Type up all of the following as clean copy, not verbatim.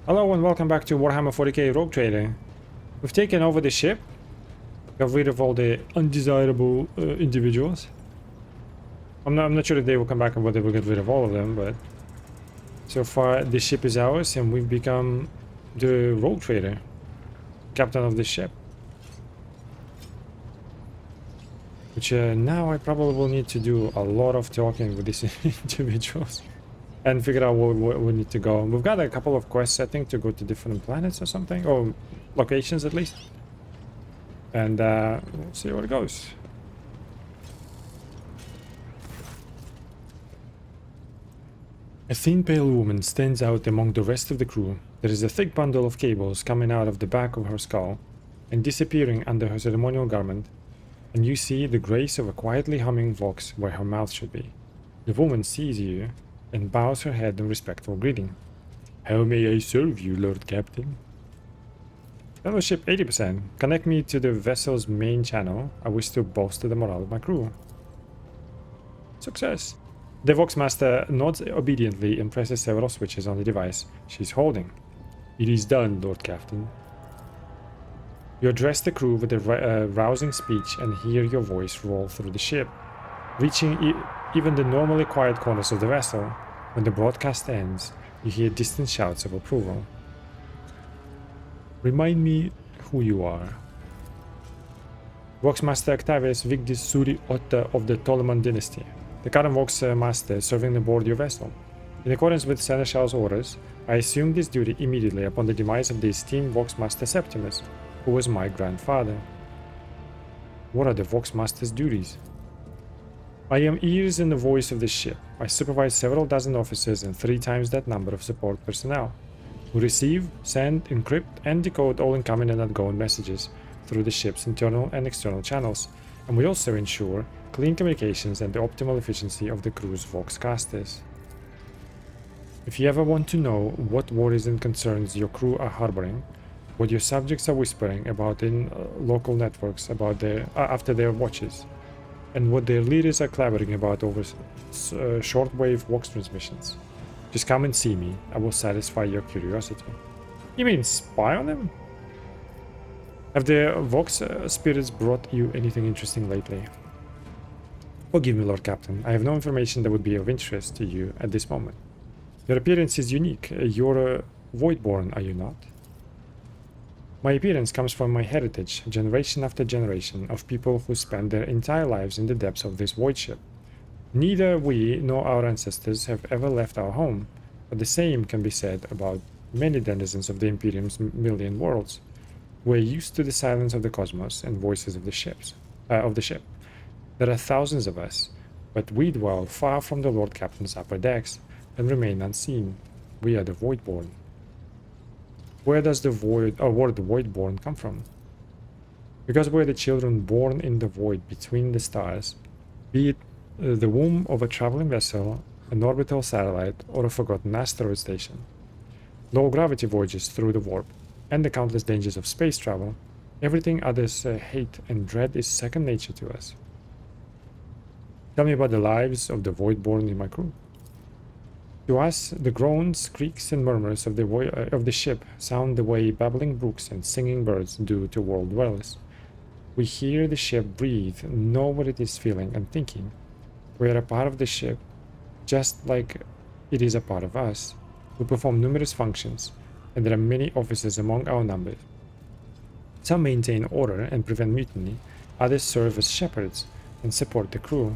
Hello and welcome back to Warhammer 40k Rogue Trader. We've taken over the ship, got rid of all the undesirable individuals. I'm not sure if they will come back and whether we'll get rid of all of them, but so far the ship is ours and we've become the Rogue Trader, captain of the ship. Which now I probably will need to do a lot of talking with these individuals. And figure out where we need to go. We've got a couple of quests, I think, to go to different planets or something, or locations at least. And we'll see where it goes. A thin, pale woman stands out among the rest of the crew. There is a thick bundle of cables coming out of the back of her skull and disappearing under her ceremonial garment, and you see the grace of a quietly humming vox where her mouth should be. The woman sees you and bows her head in respectful greeting. How may I serve you, Lord Captain? Fellowship 80%. Connect me to the vessel's main channel. I wish to bolster the morale of my crew. Success. The Vox Master nods obediently and presses several switches on the device she's holding. It is done, Lord Captain. You address the crew with a rousing speech and hear your voice roll through the ship, reaching even the normally quiet corners of the vessel. When the broadcast ends, you hear distant shouts of approval. Remind me who you are. Vox Master Octavius Vigdis Suri Otta of the Ptolemon dynasty, the current Vox Master serving aboard your vessel. In accordance with Seneschal's orders, I assumed this duty immediately upon the demise of the esteemed Vox Master Septimus, who was my grandfather. What are the Vox Master's duties? I am ears and the voice of the ship. I supervise several dozen officers and 3 times that number of support personnel, who receive, send, encrypt, and decode all incoming and outgoing messages through the ship's internal and external channels, and we also ensure clean communications and the optimal efficiency of the crew's Vox casters. If you ever want to know what worries and concerns your crew are harboring, what your subjects are whispering about in local networks about after their watches, and what their leaders are clamouring about over shortwave Vox transmissions, just come and see me. I will satisfy your curiosity. You mean spy on them? Have the Vox spirits brought you anything interesting lately? Forgive me, Lord Captain. I have no information that would be of interest to you at this moment. Your appearance is unique. You're a Voidborn, are you not? My appearance comes from my heritage, generation after generation, of people who spend their entire lives in the depths of this voidship. Neither we nor our ancestors have ever left our home, but the same can be said about many denizens of the Imperium's million worlds. We're used to the silence of the cosmos and voices of the ship. There are thousands of us, but we dwell far from the Lord Captain's upper decks and remain unseen. We are the Voidborn. Where does the word Voidborn come from? Because we're the children born in the void between the stars, be it the womb of a traveling vessel, an orbital satellite, or a forgotten asteroid station. Low gravity voyages through the warp, and the countless dangers of space travel, everything others hate and dread is second nature to us. Tell me about the lives of the Voidborn in my crew. To us, the groans, creaks, and murmurs of the ship sound the way babbling brooks and singing birds do to world dwellers. We hear the ship breathe, know what it is feeling and thinking. We are a part of the ship, just like it is a part of us. We perform numerous functions, and there are many officers among our numbers. Some maintain order and prevent mutiny, others serve as shepherds and support the crew,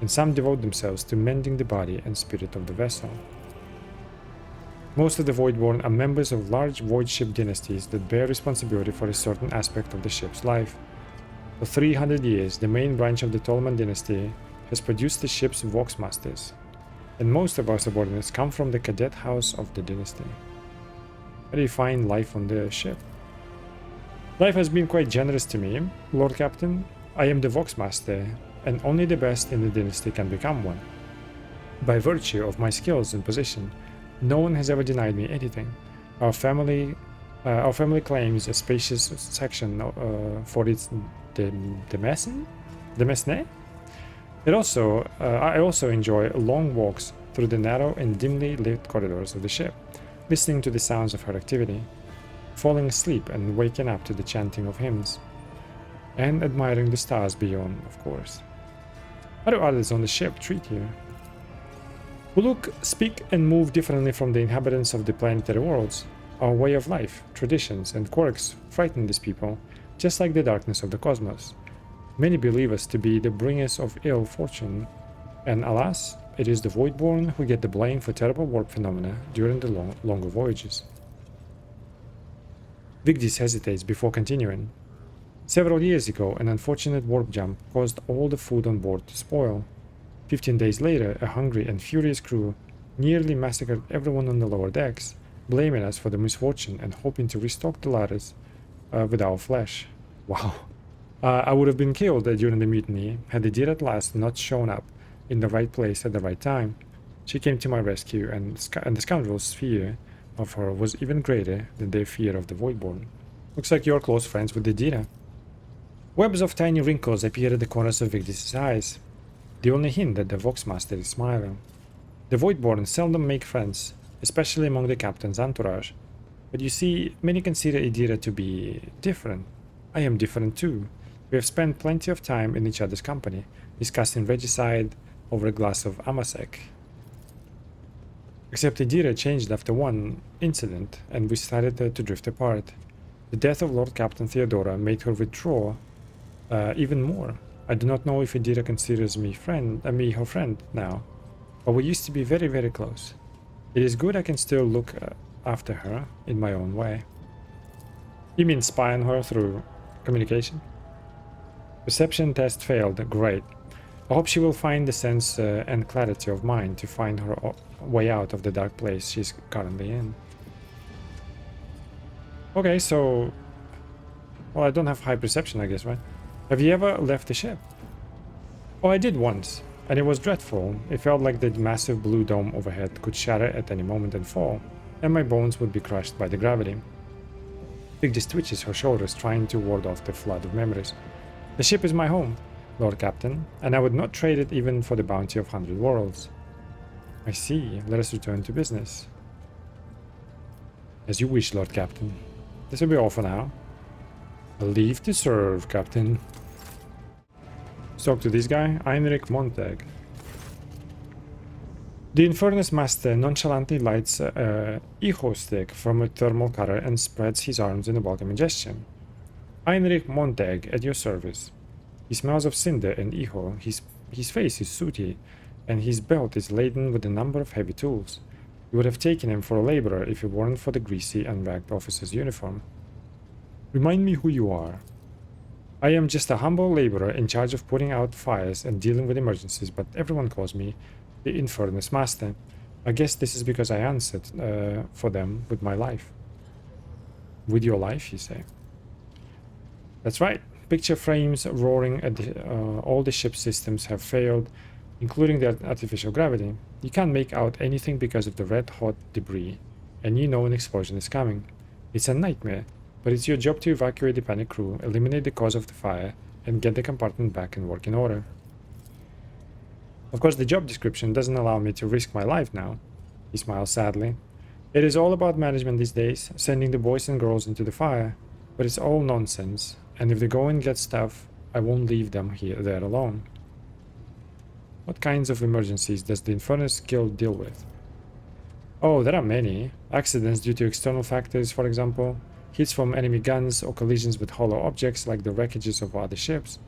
and some devote themselves to mending the body and spirit of the vessel. Most of the Voidborn are members of large voidship dynasties that bear responsibility for a certain aspect of the ship's life. For 300 years, the main branch of the Ptolemon dynasty has produced the ship's Vox Masters, and most of our subordinates come from the cadet house of the dynasty. How do you find life on the ship? Life has been quite generous to me, Lord Captain. I am the Vox Master, and only the best in the dynasty can become one. By virtue of my skills and position, no one has ever denied me anything. Our family claims a spacious section for its demesne. I also enjoy long walks through the narrow and dimly lit corridors of the ship. listening to the sounds of her activity, falling asleep and waking up to the chanting of hymns, and admiring the stars beyond, of course. How do others on the ship treat you? Who look, speak, and move differently from the inhabitants of the planetary worlds. Our way of life, traditions, and quirks frighten these people, just like the darkness of the cosmos. Many believe us to be the bringers of ill fortune, and alas, it is the Voidborn who get the blame for terrible warp phenomena during the longer voyages. Vigdis hesitates before continuing. Several years ago, an unfortunate warp jump caused all the food on board to spoil. 15 days later, a hungry and furious crew nearly massacred everyone on the lower decks, blaming us for the misfortune and hoping to restock the ladders with our flesh. Wow. I would have been killed during the mutiny had the deer at last not shown up in the right place at the right time. She came to my rescue, and the scoundrels' fear of her was even greater than their fear of the Voidborn. Looks like you're close friends with the Dina. Webs of tiny wrinkles appear at the corners of Vigdis' eyes, the only hint that the Vox Master is smiling. The Voidborn seldom make friends, especially among the captain's entourage. But you see, many consider Idira to be different. I am different too. We have spent plenty of time in each other's company, discussing regicide over a glass of Amasek. Except Idira changed after one incident, and we started to drift apart. The death of Lord Captain Theodora made her withdraw even more. I do not know if Idira considers me her friend now, but we used to be very, very close. It is good I can still look after her in my own way. You mean spy on her through communication? Perception test failed. Great. I hope she will find the sense and clarity of mind to find her way out of the dark place she's currently in. Okay, so... Well, I don't have high perception, I guess, right? Have you ever left the ship? Oh, I did once, and it was dreadful. It felt like the massive blue dome overhead could shatter at any moment and fall, and my bones would be crushed by the gravity. Vigdis twitches her shoulders, trying to ward off the flood of memories. The ship is my home, Lord Captain, and I would not trade it even for the bounty of 100 worlds. I see. Let us return to business. As you wish, Lord Captain. This will be all for now. Leave to serve, Captain. Let's talk to this guy, Heinrich Montag. The Infernus Master nonchalantly lights a echo stick from a thermal cutter and spreads his arms in a welcoming gesture. Heinrich Montag, at your service. He smells of cinder and echo. His face is sooty, and his belt is laden with a number of heavy tools. You would have taken him for a laborer if it weren't for the greasy, unragged officer's uniform. Remind me who you are. I am just a humble laborer in charge of putting out fires and dealing with emergencies, but everyone calls me the Infernus Master. I guess this is because I answered for them with my life. With your life, you say? That's right. Picture frames roaring at all the ship's systems have failed, including the artificial gravity. You can't make out anything because of the red-hot debris, and you know an explosion is coming. It's a nightmare, but it's your job to evacuate the panic crew, eliminate the cause of the fire, and get the compartment back in working order. Of course, the job description doesn't allow me to risk my life now. He smiles sadly. It is all about management these days, sending the boys and girls into the fire, but it's all nonsense, and if the going gets tough, I won't leave them there alone. What kinds of emergencies does the Infernus Guild deal with? Oh, there are many. Accidents due to external factors, for example. Hits from enemy guns or collisions with hollow objects like the wreckages of other ships.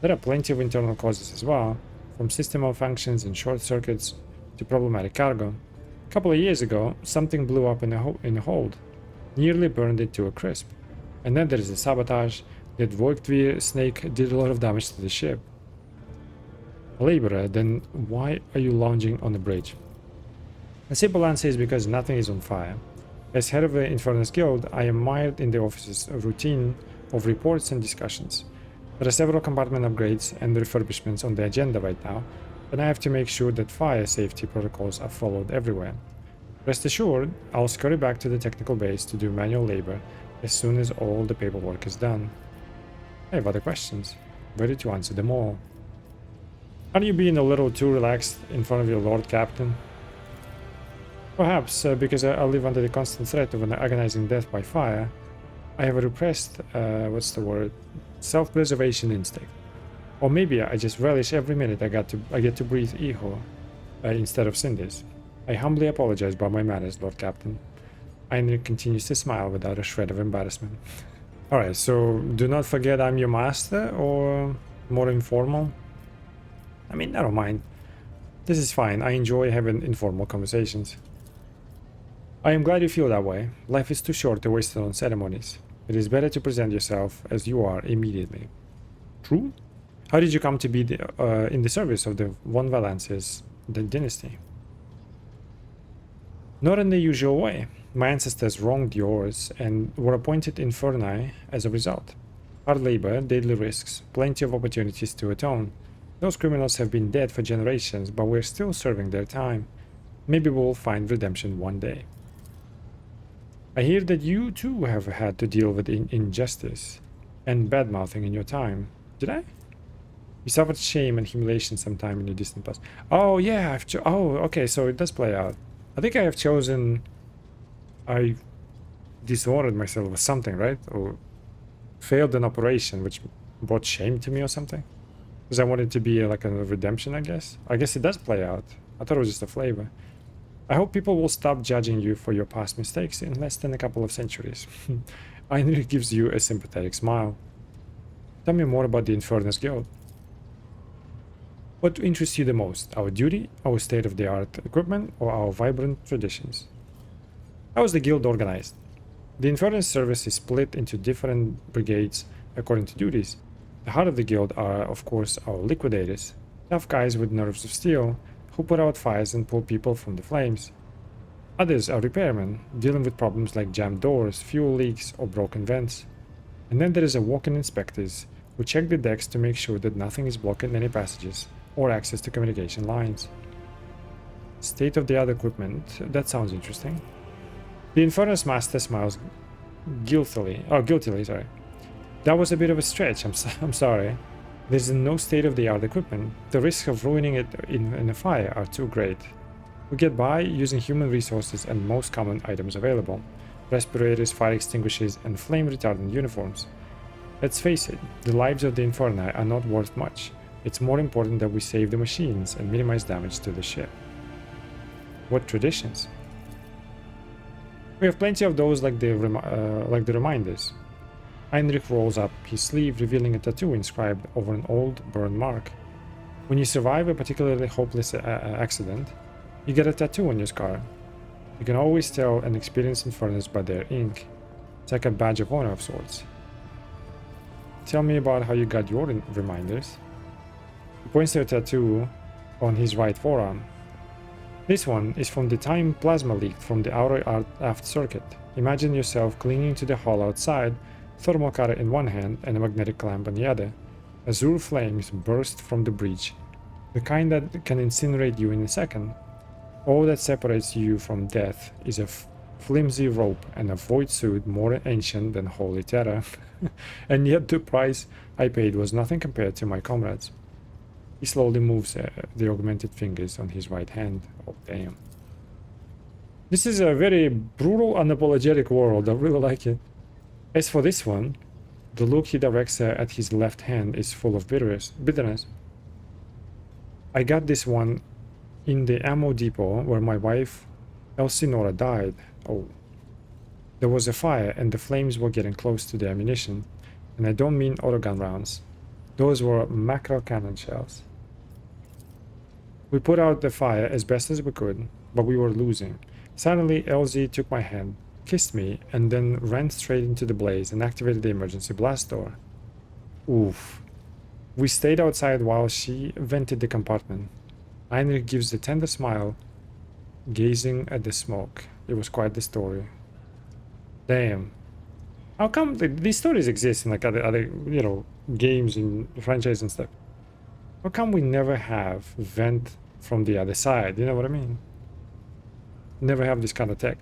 There are plenty of internal causes as well, from system malfunctions and short circuits to problematic cargo. A couple of years ago, something blew up in a hold, nearly burned it to a crisp. And then there is the sabotage. That Voidtvir snake did a lot of damage to the ship. A laborer, then why are you lounging on the bridge? A simple answer is because nothing is on fire. As head of the Infernus Guild, I am mired in the office's routine of reports and discussions. There are several compartment upgrades and refurbishments on the agenda right now, and I have to make sure that fire safety protocols are followed everywhere. Rest assured, I'll scurry back to the technical base to do manual labor as soon as all the paperwork is done. I have other questions, ready to answer them all. Are you being a little too relaxed in front of your Lord Captain? Perhaps because I live under the constant threat of an agonizing death by fire, I have a repressed, what's the word, self-preservation instinct. Or maybe I just relish every minute I get to breathe Iho instead of cinders. I humbly apologize about my manners, Lord Captain. Heinrich continues to smile without a shred of embarrassment. Alright, so do not forget I'm your master, or more informal? I mean, I don't mind. This is fine. I enjoy having informal conversations. I am glad you feel that way. Life is too short to waste it on ceremonies. It is better to present yourself as you are immediately. True? How did you come to be in the service of the Von Valances, the dynasty? Not in the usual way. My ancestors wronged yours and were appointed Inferni as a result. Hard labor, daily risks, plenty of opportunities to atone. Those criminals have been dead for generations, but we're still serving their time. Maybe we'll find redemption one day. I hear that you too have had to deal with injustice and bad-mouthing in your time. Did I? You suffered shame and humiliation sometime in your distant past. Oh yeah, oh okay, so it does play out. I think I have chosen... I dishonored myself with something, right? Or failed an operation which brought shame to me or something. Because I wanted to be like a redemption, I guess. I guess it does play out. I thought it was just a flavor. I hope people will stop judging you for your past mistakes in less than a couple of centuries. Heinrich gives you a sympathetic smile. Tell me more about the Infernus Guild. What interests you the most? Our duty, our state-of-the-art equipment, or our vibrant traditions? How is the guild organized? The Infernus service is split into different brigades according to duties. The heart of the guild are, of course, our liquidators, tough guys with nerves of steel, who put out fires and pull people from the flames. Others are repairmen, dealing with problems like jammed doors, fuel leaks, or broken vents. And then there is a walk-in inspectors, who check the decks to make sure that nothing is blocking any passages or access to communication lines. State-of-the-art equipment, that sounds interesting. The Infernus Master smiles guiltily, sorry. That was a bit of a stretch, I'm sorry. There's no state-of-the-art equipment. The risks of ruining it in a fire are too great. We get by using human resources and most common items available. Respirators, fire extinguishers, and flame-retardant uniforms. Let's face it, the lives of the Inferni are not worth much. It's more important that we save the machines and minimize damage to the ship. What traditions? We have plenty of those like the reminders. Heinrich rolls up his sleeve, revealing a tattoo inscribed over an old burn mark. When you survive a particularly hopeless accident, you get a tattoo on your scar. You can always tell an experienced Infernus by their ink. It's like a badge of honor of sorts. Tell me about how you got your reminders. He points to a tattoo on his right forearm. This one is from the time plasma leaked from the outer aft circuit. Imagine yourself clinging to the hull outside, thermal cutter in one hand and a magnetic clamp on the other. Azure flames burst from the breach, the kind that can incinerate you in a second. All that separates you from death is a flimsy rope and a void suit more ancient than holy terror. And yet the price I paid was nothing compared to my comrades. He slowly moves the augmented fingers on his right hand. Oh damn. This is a very brutal, unapologetic world. I really like it. As for this one, the look he directs at his left hand is full of bitterness. I got this one in the ammo depot where my wife, Elsinora, died. Oh. There was a fire and the flames were getting close to the ammunition. And I don't mean autogun rounds. Those were mackerel cannon shells. We put out the fire as best as we could, but we were losing. Suddenly, LZ took my hand, kissed me, and then ran straight into the blaze and activated the emergency blast door. Oof. We stayed outside while she vented the compartment. Heinrich gives a tender smile, gazing at the smoke. It was quite the story. Damn. How come these stories exist in like other games and franchise and stuff? How come we never have vent from the other side? You know what I mean? Never have this kind of tech.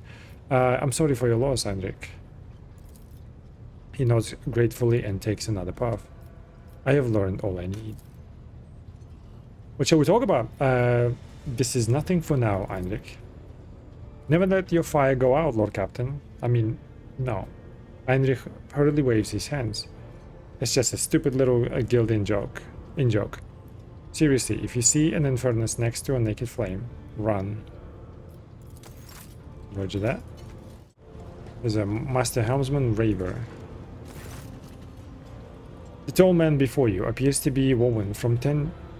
I'm sorry for your loss, Heinrich. He nods gratefully and takes another puff. I have learned all I need. What shall we talk about? This is nothing for now, Heinrich. Never let your fire go out, Lord Captain. I mean, no. Heinrich hurriedly waves his hands. It's just a stupid little guild in-joke. Seriously, if you see an infernus next to a naked flame, run. Roger that. There's a Master Helmsman Raver. The tall man before you appears to be woven from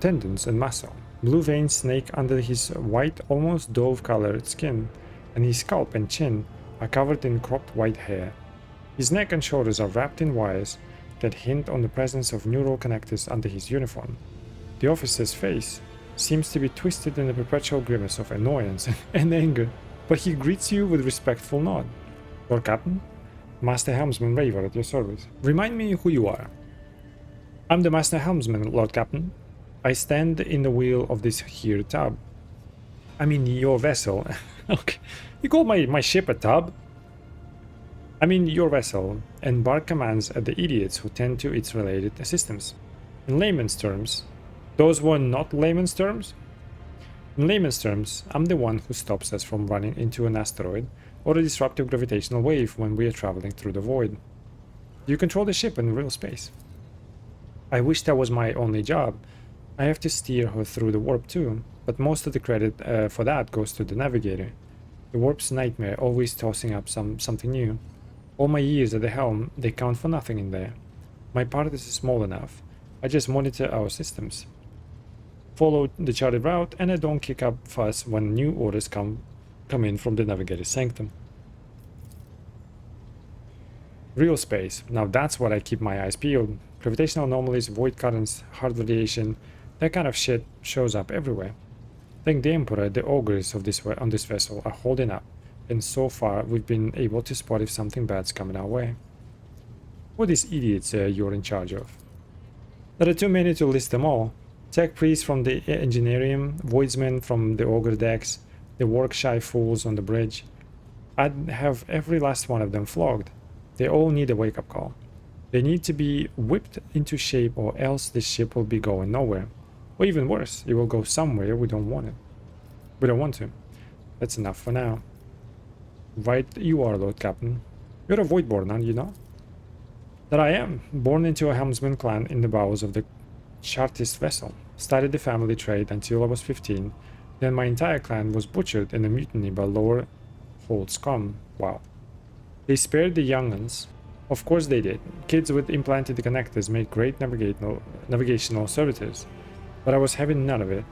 tendons and muscle. Blue veins snake under his white, almost dove-colored skin, and his scalp and chin are covered in cropped white hair. His neck and shoulders are wrapped in wires that hint on the presence of neural connectors under his uniform. The officer's face seems to be twisted in a perpetual grimace of annoyance and anger, but he greets you with a respectful nod. Lord Captain, Master Helmsman Raver at your service. Remind me who you are. I'm the Master Helmsman, Lord Captain. I stand in the wheel of this here tub. I mean, your vessel. Okay, you call my ship a tub? I mean, your vessel, and bark commands at the idiots who tend to its related systems. In layman's terms, those were not layman's terms? In layman's terms, I'm the one who stops us from running into an asteroid or a disruptive gravitational wave when we are traveling through the void. You control the ship in real space. I wish that was my only job. I have to steer her through the warp too, but most of the credit for that goes to the navigator. The warp's nightmare, always tossing up something new. All my years at the helm, they count for nothing in there. My part is small enough. I just monitor our systems, follow the charted route, and I don't kick up fuss when new orders come in from the navigator's sanctum. Real space. Now that's what I keep my eyes peeled. Gravitational anomalies, void currents, hard radiation, that kind of shit shows up everywhere. Thank the Emperor, the augurs of on this vessel are holding up, and so far we've been able to spot if something bad's coming our way. What these idiots you're in charge of? There are too many to list them all. Tech priests from the engineering, voidsmen from the augur decks, the work-shy fools on the bridge. I'd have every last one of them flogged. They all need a wake-up call. They need to be whipped into shape, or else this ship will be going nowhere. Or even worse, it will go somewhere we don't want it. We don't want to. That's enough for now. Right you are, Lord Captain. You're a Voidborn, aren't you not? That I am. Born into a helmsman clan in the bowels of the Chartist vessel. Started the family trade until I was 15. Then my entire clan was butchered in a mutiny by lower hold scum. Wow. They spared the young'uns. Of course they did. Kids with implanted connectors made great navigational servitors. But I was having none of it.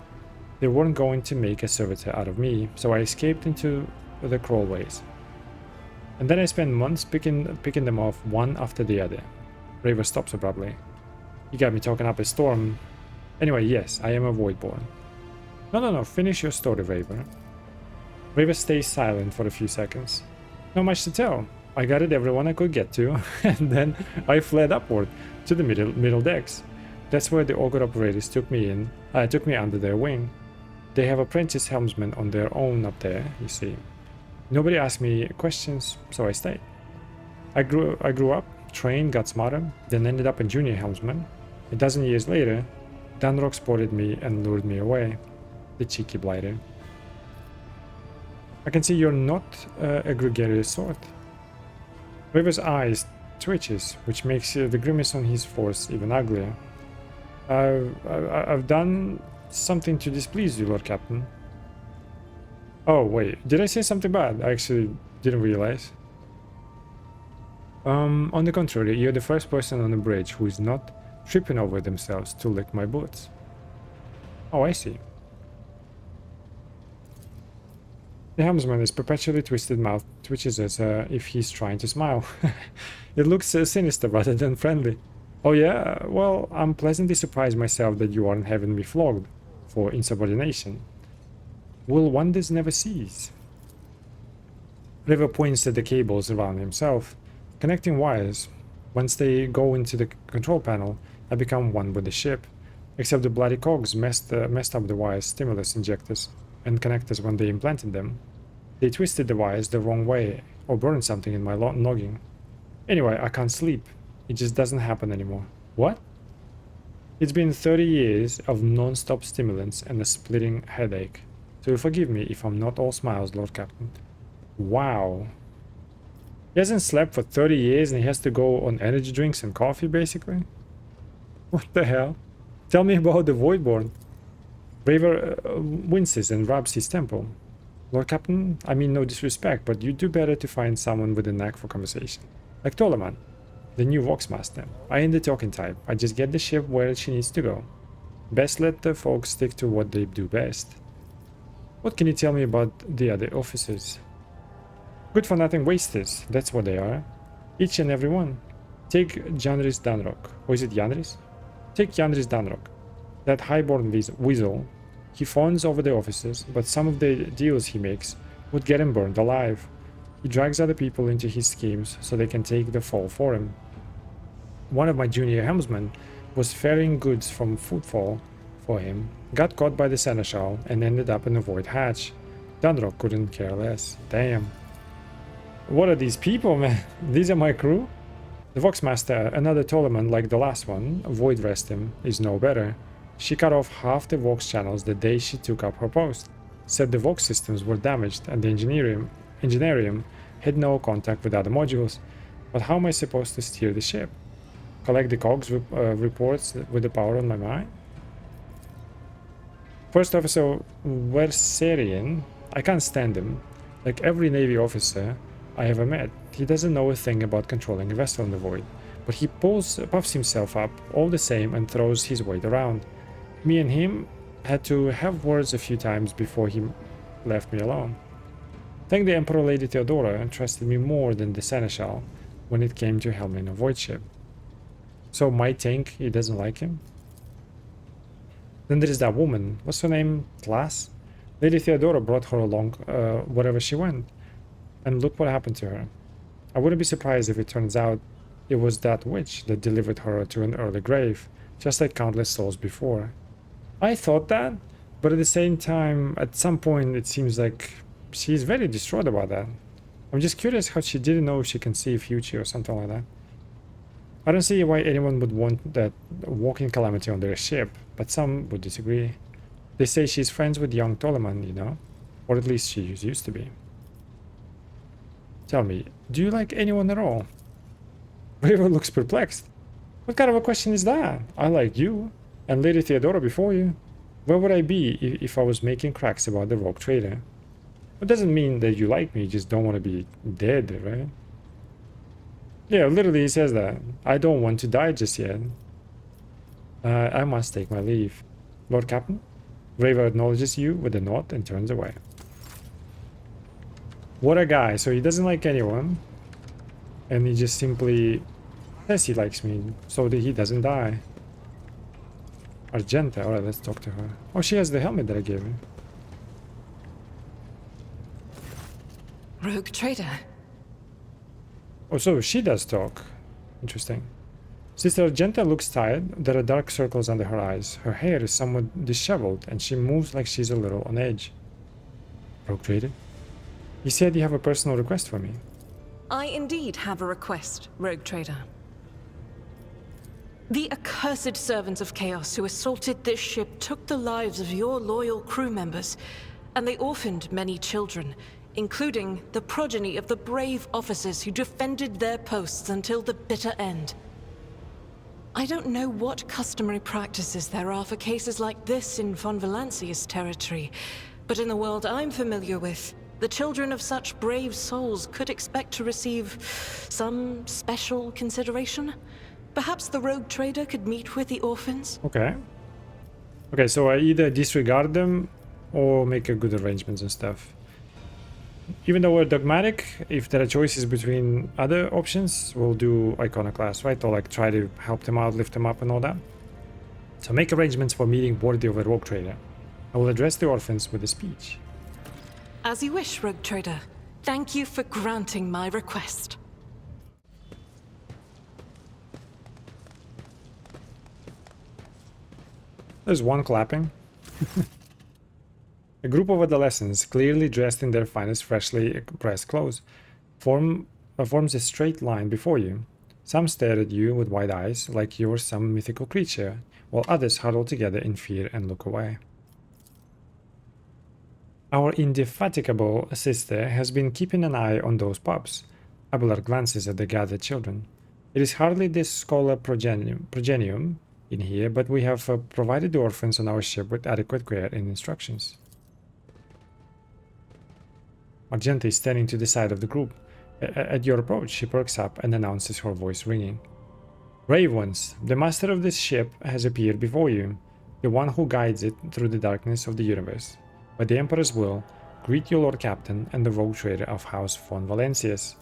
They weren't going to make a servitor out of me, so I escaped into the crawlways. And then I spent months picking them off one after the other. Raver stops abruptly. You got me talking up a storm. Anyway, yes, I am a Voidborn. No, finish your story, Raver. Raver stays silent for a few seconds. Not much to tell. I gathered everyone I could get to, and then I fled upward to the middle decks. That's where the augur operators took me under their wing. They have apprentice helmsmen on their own up there, you see. Nobody asked me questions, so I stayed. I grew up, trained, got smarter, then ended up a junior helmsman. A dozen years later, Dunrock spotted me and lured me away. The cheeky blighter. I can see you're not a gregarious sort. Raver's eyes twitches, which makes the grimace on his face even uglier. I've done something to displease you, Lord Captain. Oh, wait, did I say something bad? I actually didn't realize. On the contrary, you're the first person on the bridge who is not tripping over themselves to lick my boots. Oh, I see. The helmsman's perpetually twisted mouth twitches as if he's trying to smile. It looks sinister rather than friendly. Oh yeah? Well, I'm pleasantly surprised myself that you aren't having me flogged for insubordination. Will wonders never cease? River points at the cables around himself. Connecting wires. Once they go into the control panel, I become one with the ship. Except the bloody cogs messed up the wires, stimulus injectors, and connectors when they implanted them. They twisted the wires the wrong way, or burned something in my noggin. Anyway, I can't sleep. It just doesn't happen anymore. What? It's been 30 years of non-stop stimulants and a splitting headache. So forgive me if I'm not all smiles, Lord Captain. Wow. He hasn't slept for 30 years and he has to go on energy drinks and coffee, basically? What the hell? Tell me about the Voidborn. Braver winces and robs his temple. Lord Captain, I mean no disrespect, but you do better to find someone with a knack for conversation. Like Toleman, the new Vox Master. I ain't the talking type. I just get the ship where she needs to go. Best let the folks stick to what they do best. What can you tell me about the other officers? Good for nothing wasters, that's what they are. Each and every one. Take Janris Danrock. Or is it Janris? Take Janris Danrock. That highborn weasel. He fawns over the officers, but some of the deals he makes would get him burned alive. He drags other people into his schemes so they can take the fall for him. One of my junior helmsmen was ferrying goods from Footfall for him, got caught by the seneschal, and ended up in the void hatch. Dunrock couldn't care less. Damn. What are these people, man? These are my crew? The Vox Master, another Toleman like the last one, Void Rest him, is no better. She cut off half the Vox channels the day she took up her post. Said the Vox systems were damaged and the Engineerium had no contact with other modules. But how am I supposed to steer the ship? Collect the cogs reports with the power on my mind? First Officer Verserian, I can't stand him. Like every Navy officer I ever met, he doesn't know a thing about controlling a vessel in the void, but he puffs himself up all the same and throws his weight around. Me and him had to have words a few times before he left me alone. Thank the Emperor Lady Theodora trusted me more than the Seneschal when it came to helming a voidship. So my tank, he doesn't like him? Then there is that woman, what's her name, Class? Lady Theodora brought her along wherever she went. And look what happened to her. I wouldn't be surprised if it turns out it was that witch that delivered her to an early grave, just like countless souls before. I thought that, but at the same time, at some point it seems like she's very distraught about that. I'm just curious how she didn't know she can see a future or something like that. I don't see why anyone would want that walking calamity on their ship, but some would disagree. They say she's friends with young Toleman, you know? Or at least she used to be. Tell me, do you like anyone at all? Raven looks perplexed. What kind of a question is that? I like you, and Lady Theodora before you. Where would I be if I was making cracks about the rogue trader? It doesn't mean that you like me, you just don't want to be dead, right? Yeah, literally he says that. I don't want to die just yet. I must take my leave. Lord Captain? Raven acknowledges you with a nod and turns away. What a guy. So he doesn't like anyone. And he just simply says he likes me so that he doesn't die. Argenta. Alright, let's talk to her. Oh, she has the helmet that I gave her. Rogue trader. Oh, so she does talk. Interesting. Sister Argenta looks tired. There are dark circles under her eyes. Her hair is somewhat disheveled and she moves like she's a little on edge. Rogue trader? You said you have a personal request for me. I indeed have a request, Rogue Trader. The accursed servants of chaos who assaulted this ship took the lives of your loyal crew members, and they orphaned many children, including the progeny of the brave officers who defended their posts until the bitter end. I don't know what customary practices there are for cases like this in Von Valancia's territory, but in the world I'm familiar with, the children of such brave souls could expect to receive some special consideration. Perhaps the rogue trader could meet with the orphans? Okay. Okay, so I either disregard them or make a good arrangements and stuff. Even though we're dogmatic, if there are choices between other options, we'll do Iconoclast, right? Or like try to help them out, lift them up and all that. So make arrangements for meeting worthy of a rogue trader. I will address the orphans with a speech. As you wish, Rogue Trader. Thank you for granting my request. There's one clapping. A group of adolescents, clearly dressed in their finest freshly pressed clothes, forms a straight line before you. Some stare at you with wide eyes, like you're some mythical creature, while others huddle together in fear and look away. Our indefatigable sister has been keeping an eye on those pups. Abelard glances at the gathered children. It is hardly this scholar progenium in here, but we have provided the orphans on our ship with adequate care and instructions. Argenta is standing to the side of the group. At your approach, she perks up and announces, her voice ringing. Brave ones, the master of this ship has appeared before you, the one who guides it through the darkness of the universe. By the Emperor's will, greet your Lord Captain and the rogue trader of House von Valencius.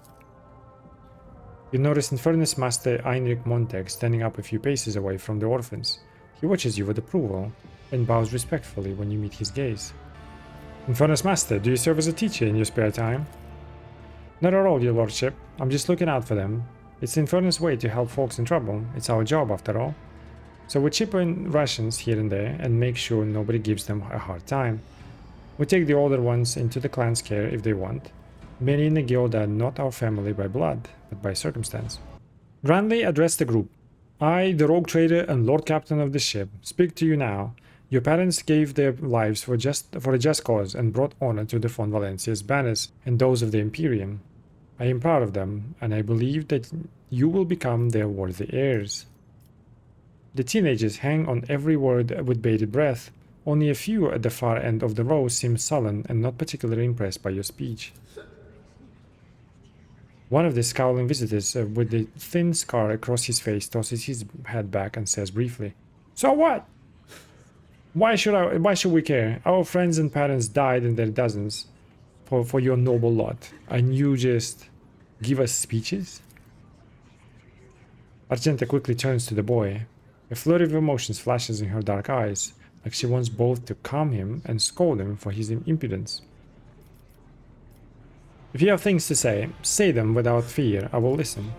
You notice Infernus Master Heinrich Montag standing up a few paces away from the orphans. He watches you with approval and bows respectfully when you meet his gaze. Infernus Master, do you serve as a teacher in your spare time? Not at all, your lordship. I'm just looking out for them. It's Infernus' way to help folks in trouble. It's our job, after all. So we chip in rations here and there and make sure nobody gives them a hard time. We take the older ones into the clan's care if they want. Many in the guild are not our family by blood, but by circumstance. Grandly addressed the group. I, the rogue trader and Lord Captain of the ship, speak to you now. Your parents gave their lives for a just cause and brought honor to the von Valencia's banners and those of the Imperium. I am proud of them, and I believe that you will become their worthy heirs. The teenagers hang on every word with bated breath. Only a few at the far end of the row seem sullen and not particularly impressed by your speech. One of the scowling visitors with the thin scar across his face tosses his head back and says briefly, "So what? Why should we care? Our friends and parents died in their dozens for your noble lot, and you just give us speeches?" Argenta quickly turns to the boy. A flurry of emotions flashes in her dark eyes, like she wants both to calm him and scold him for his impudence. If you have things to say them without fear. I will listen.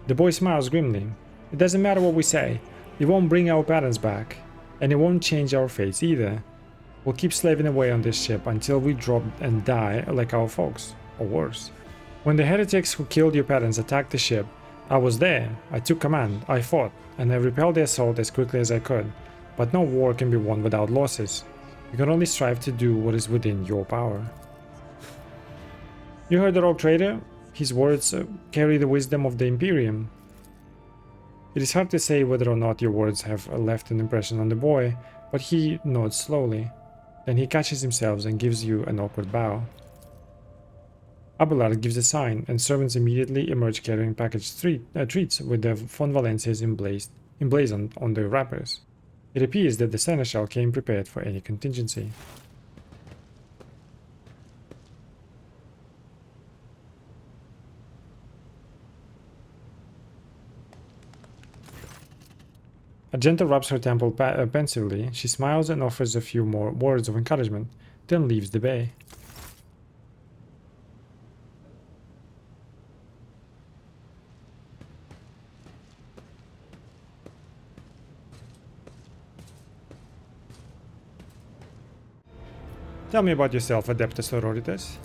The boy smiles grimly. It doesn't matter what we say. It won't bring our parents back. And it won't change our fates either. We'll keep slaving away on this ship until we drop and die like our folks, or worse. When the heretics who killed your parents attacked the ship, I was there, I took command, I fought, and I repelled the assault as quickly as I could. But no war can be won without losses. You can only strive to do what is within your power. You heard the rogue trader? His words carry the wisdom of the Imperium. It is hard to say whether or not your words have left an impression on the boy, but he nods slowly. Then he catches himself and gives you an awkward bow. Abelard gives a sign, and servants immediately emerge carrying packaged treats with the von Valencias emblazoned on their wrappers. It appears that the seneschal came prepared for any contingency. Argenta rubs her temple pensively. She smiles and offers a few more words of encouragement, then leaves the bay. Tell me about yourself, Adeptus Sororitas.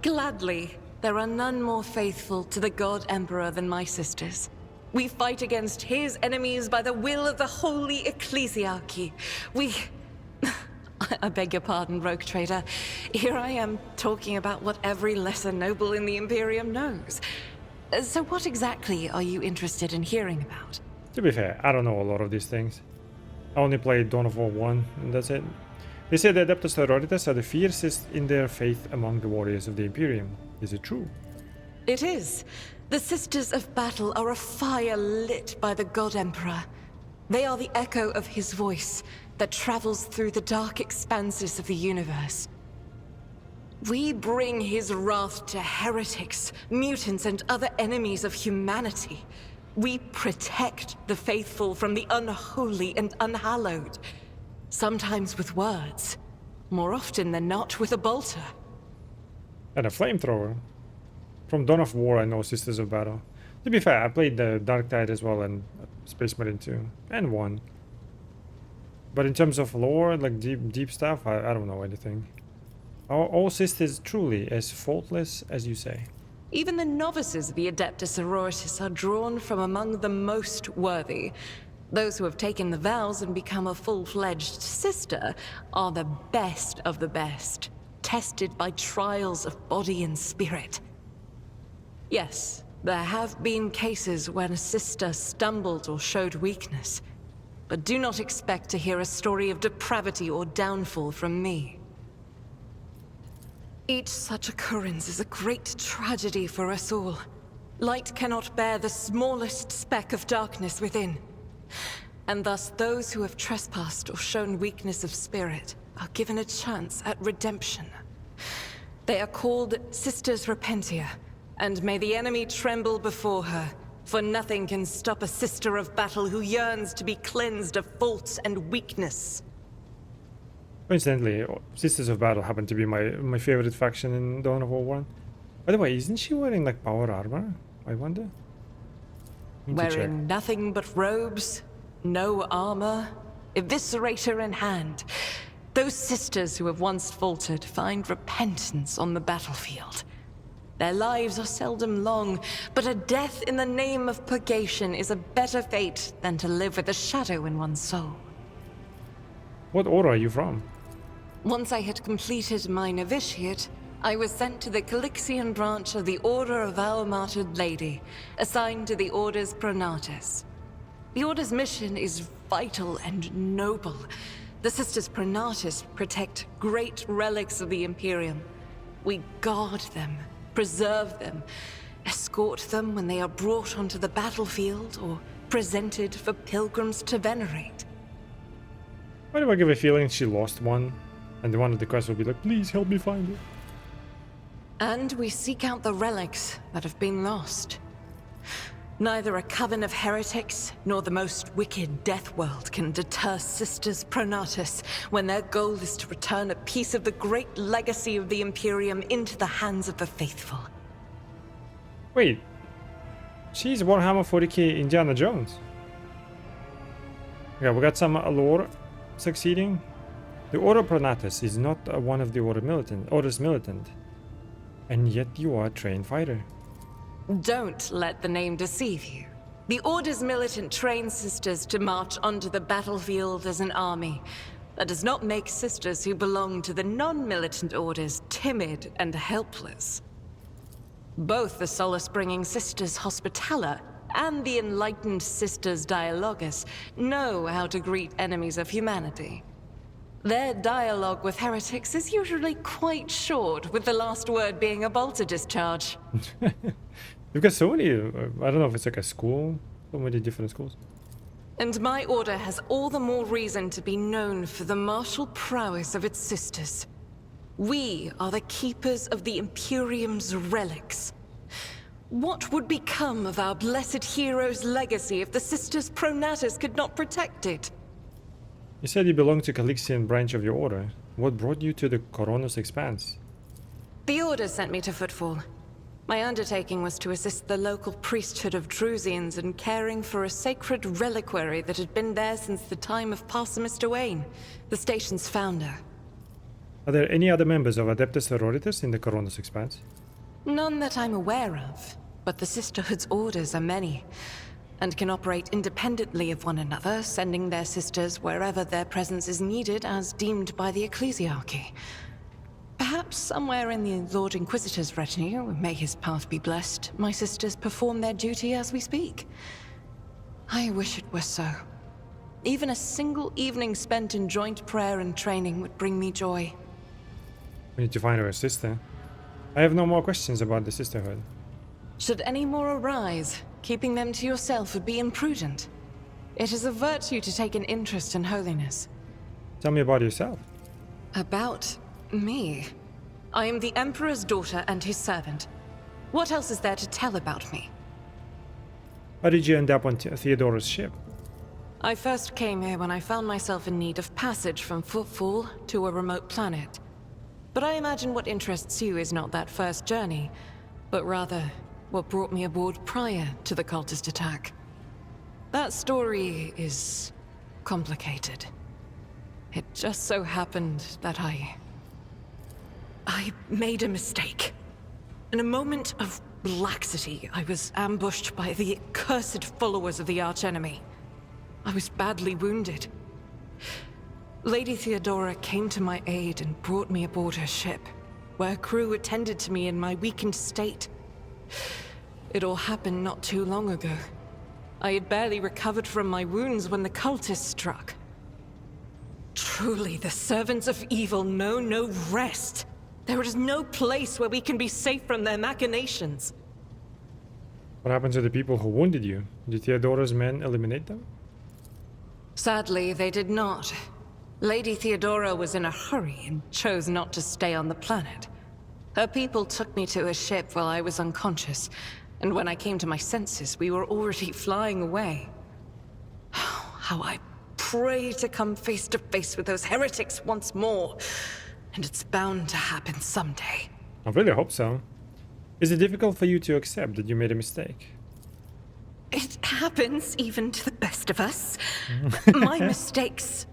Gladly. There are none more faithful to the God Emperor than my sisters. We fight against his enemies by the will of the Holy Ecclesiarchy. I beg your pardon, rogue trader. Here I am talking about what every lesser noble in the Imperium knows. So what exactly are you interested in hearing about? To be fair, I don't know a lot of these things. I only played Dawn of War 1, and that's it. They say the Adeptus Sororitas are the fiercest in their faith among the warriors of the Imperium. Is it true? It is. The Sisters of Battle are a fire lit by the God Emperor. They are the echo of his voice that travels through the dark expanses of the universe. We bring his wrath to heretics, mutants, and other enemies of humanity. We protect the faithful from the unholy and unhallowed. Sometimes with words, more often than not with a bolter. And a flamethrower. From Dawn of War I know Sisters of Battle. To be fair, I played the Dark Tide as well and Space Marine 2 and 1. But in terms of lore, like deep stuff, I don't know anything. Are all sisters truly as faultless as you say? Even the novices of the Adeptus Sororitas are drawn from among the most worthy. Those who have taken the vows and become a full-fledged sister are the best of the best. tested by trials of body and spirit. Yes, there have been cases when a sister stumbled or showed weakness, but do not expect to hear a story of depravity or downfall from me. Each such occurrence is a great tragedy for us all. Light cannot bear the smallest speck of darkness within. And thus those who have trespassed or shown weakness of spirit are given a chance at redemption. They are called Sisters Repentia, and may the enemy tremble before her, for nothing can stop a sister of battle who yearns to be cleansed of fault and weakness. Coincidentally, Sisters of Battle happen to be my favorite faction in Dawn of War 1. By the way, isn't she wearing like power armor? I wonder. Wearing nothing but robes, no armor, eviscerator in hand. Those sisters who have once faltered find repentance on the battlefield. Their lives are seldom long, but a death in the name of purgation is a better fate than to live with a shadow in one's soul. What order are you from? Once I had completed my novitiate, I was sent to the Calixian branch of the Order of Our Martyred Lady, assigned to the Orders Pronatus. The Order's mission is vital and noble. The Sisters Pronatus protect great relics of the Imperium. We guard them, preserve them, escort them when they are brought onto the battlefield or presented for pilgrims to venerate. Why do I give a feeling she lost one? And one of the quests will be like, please help me find it. And we seek out the relics that have been lost. Neither a coven of heretics nor the most wicked death world can deter Sisters Pronatus when their goal is to return a piece of the great legacy of the Imperium into the hands of the faithful. Wait, she's Warhammer 40k Indiana Jones. Yeah, we got some lore succeeding. The Order Pronatus is not one of the Order's militant, and yet you are a trained fighter. Don't let the name deceive you. The Order's militant trains sisters to march onto the battlefield as an army. That does not make sisters who belong to the non-militant orders timid and helpless. Both the solace-bringing Sisters Hospitaller and the enlightened Sisters Dialogus know how to greet enemies of humanity. Their dialogue with heretics is usually quite short, with the last word being a bolter discharge. You've got so many, I don't know if it's like a school, so many different schools. And my order has all the more reason to be known for the martial prowess of its sisters. We are the keepers of the Imperium's relics. What would become of our blessed hero's legacy if the Sisters Pronatus could not protect it? You said you belong to Calixian branch of your order. What brought you to the Coronos Expanse? The Order sent me to Footfall. My undertaking was to assist the local priesthood of Drusians in caring for a sacred reliquary that had been there since the time of Parsimus Duane, the station's founder. Are there any other members of Adeptus Sororitas in the Coronos Expanse? None that I'm aware of, but the Sisterhood's orders are many, and can operate independently of one another, sending their sisters wherever their presence is needed as deemed by the Ecclesiarchy. Perhaps somewhere in the Lord Inquisitor's retinue, may his path be blessed, my sisters perform their duty as we speak. I wish it were so. Even a single evening spent in joint prayer and training would bring me joy. We need to find our sister. I have no more questions about the Sisterhood. Should any more arise, keeping them to yourself would be imprudent. It is a virtue to take an interest in holiness. Tell me about yourself. About me? I am the Emperor's daughter and his servant. What else is there to tell about me? How did you end up on Theodora's ship? I first came here when I found myself in need of passage from Footfall to a remote planet. But I imagine what interests you is not that first journey, but rather what brought me aboard prior to the cultist attack. That story is complicated. It just so happened that I made a mistake. In a moment of laxity, I was ambushed by the accursed followers of the archenemy. I was badly wounded. Lady Theodora came to my aid and brought me aboard her ship. where crew attended to me in my weakened state. It all happened not too long ago. I had barely recovered from my wounds when the cultists struck. Truly, the servants of evil know no rest. There is no place where we can be safe from their machinations. What happened to the people who wounded you? Did Theodora's men eliminate them? Sadly, they did not. Lady Theodora was in a hurry and chose not to stay on the planet. Her people took me to a ship while I was unconscious, and when I came to my senses, we were already flying away. How I pray to come face to face with those heretics once more, and it's bound to happen someday. I really hope so. Is it difficult for you to accept that you made a mistake? It happens even to the best of us. My mistakes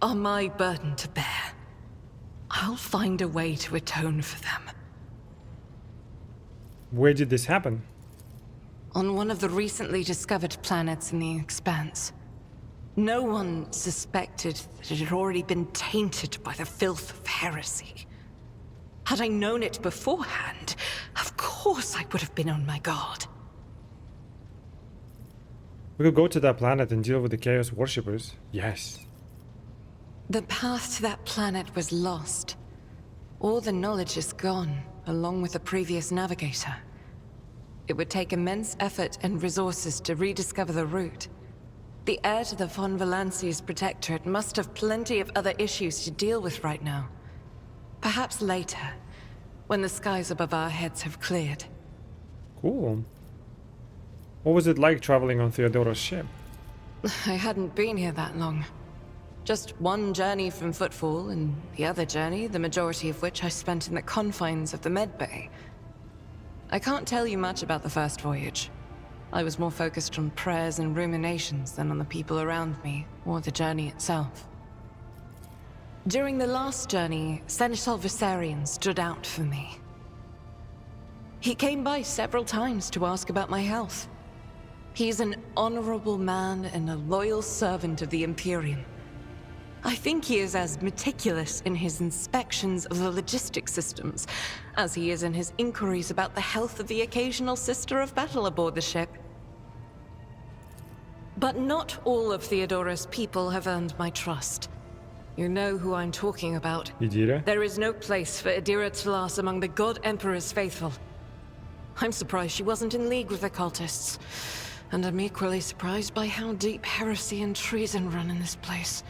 are my burden to bear. I'll find a way to atone for them. Where did this happen? On one of the recently discovered planets in the Expanse. No one suspected that it had already been tainted by the filth of heresy. Had I known it beforehand, of course I would have been on my guard. We could go to that planet and deal with the Chaos Worshippers. Yes. The path to that planet was lost. All the knowledge is gone, along with the previous navigator. It would take immense effort and resources to rediscover the route. The heir to the von Valanci's protectorate must have plenty of other issues to deal with right now. Perhaps later, when the skies above our heads have cleared. Cool. What was it like traveling on Theodora's ship? I hadn't been here that long. Just one journey from Footfall, and the other journey, the majority of which I spent in the confines of the medbay. I can't tell you much about the first voyage. I was more focused on prayers and ruminations than on the people around me, or the journey itself. During the last journey, Seneschal Viserion stood out for me. He came by several times to ask about my health. He's an honorable man and a loyal servant of the Imperium. I think he is as meticulous in his inspections of the logistic systems as he is in his inquiries about the health of the occasional sister of battle aboard the ship. But not all of Theodora's people have earned my trust. You know who I'm talking about. Idira? There is no place for Idira Tlas among the God Emperor's faithful. I'm surprised she wasn't in league with the cultists. And I'm equally surprised by how deep heresy and treason run in this place.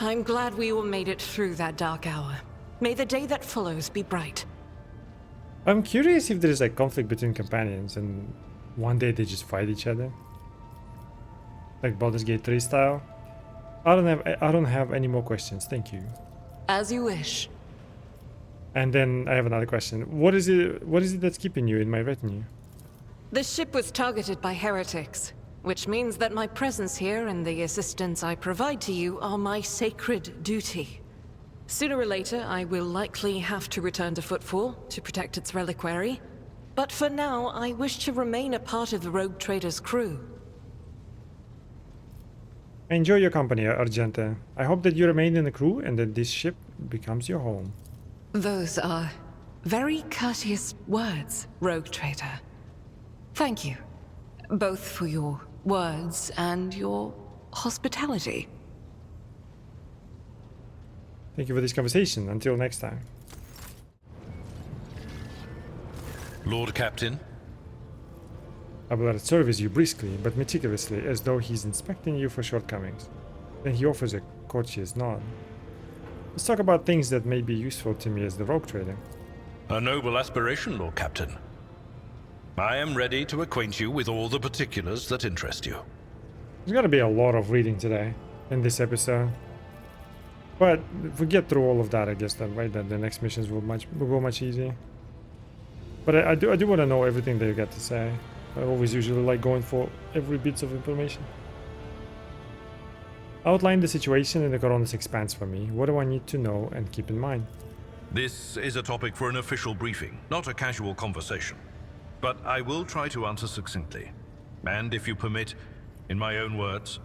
I'm glad we all made it through that dark hour. May the day that follows be bright. I'm curious if there's like conflict between companions and one day they just fight each other. Like Baldur's Gate 3 style. I don't have any more questions, thank you. As you wish. And then I have another question. What is it that's keeping you in my retinue? The ship was targeted by heretics, which means that my presence here and the assistance I provide to you are my sacred duty. Sooner or later, I will likely have to return to Footfall to protect its reliquary, but for now, I wish to remain a part of the Rogue Trader's crew. Enjoy your company, Argenta. I hope that you remain in the crew and that this ship becomes your home. Those are very courteous words, Rogue Trader. Thank you, both for your words and your hospitality. Thank you for this conversation. Until next time. Lord Captain. Abelard surveys you briskly but meticulously as though he's inspecting you for shortcomings. Then he offers a courteous nod. Let's talk about things that may be useful to me as the rogue trader. A noble aspiration, Lord Captain. I am ready to acquaint you with all the particulars that interest you. There's gotta be a lot of reading today in this episode. But if we get through all of that, I guess that the next missions will go much easier. But I do want to know everything that you got to say. I always usually like going for every bit of information. Outline the situation in the Coronis Expanse for me. What do I need to know and keep in mind? This is a topic for an official briefing, not a casual conversation. But I will try to answer succinctly. And if you permit, in my own words.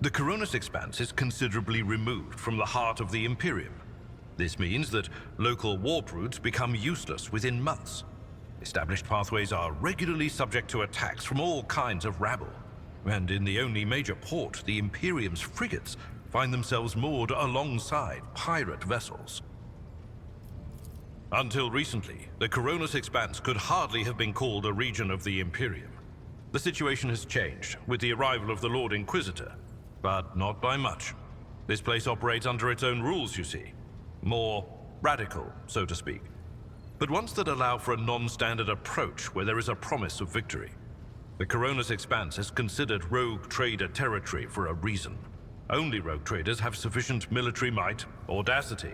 The Coronis Expanse is considerably removed from the heart of the Imperium. This means that local warp routes become useless within months. Established pathways are regularly subject to attacks from all kinds of rabble. And in the only major port, the Imperium's frigates find themselves moored alongside pirate vessels. Until recently, the Coronis Expanse could hardly have been called a region of the Imperium. The situation has changed with the arrival of the Lord Inquisitor, but not by much. This place operates under its own rules, you see. More radical, so to speak. But ones that allow for a non-standard approach where there is a promise of victory. The Coronis Expanse is considered rogue trader territory for a reason. Only rogue traders have sufficient military might, audacity,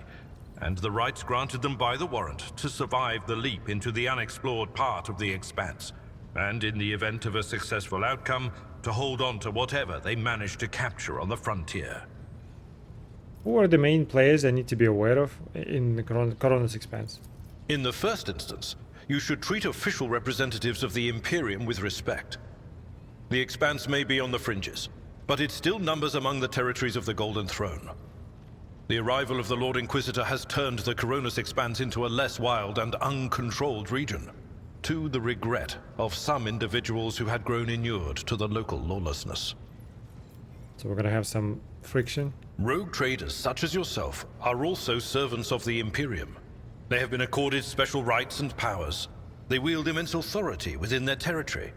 and the rights granted them by the warrant to survive the leap into the unexplored part of the Expanse, and in the event of a successful outcome, to hold on to whatever they manage to capture on the frontier. Who are the main players I need to be aware of in the Coronis Expanse? In the first instance, you should treat official representatives of the Imperium with respect. The Expanse may be on the fringes, but it still numbers among the territories of the Golden Throne. The arrival of the Lord Inquisitor has turned the Coronis Expanse into a less wild and uncontrolled region, to the regret of some individuals who had grown inured to the local lawlessness. So we're gonna have some friction. Rogue traders such as yourself are also servants of the Imperium. They have been accorded special rights and powers. They wield immense authority within their territory,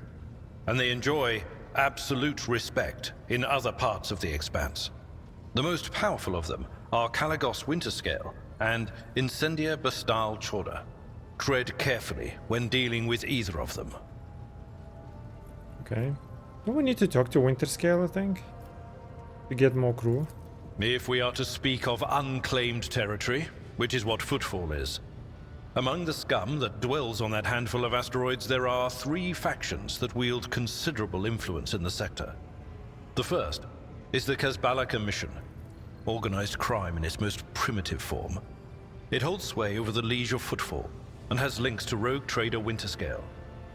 and they enjoy absolute respect in other parts of the Expanse. The most powerful of them are Kalagos Winterscale and Incendia Bastal Chorda. Tread carefully when dealing with either of them. Okay. Don't we need to talk to Winterscale, I think? To get more crew? If we are to speak of unclaimed territory, which is what Footfall is, among the scum that dwells on that handful of asteroids, there are 3 factions that wield considerable influence in the sector. The first is the Kazbalaka Mission, organized crime in its most primitive form. It holds sway over the Liege of Footfall, and has links to rogue trader Winterscale.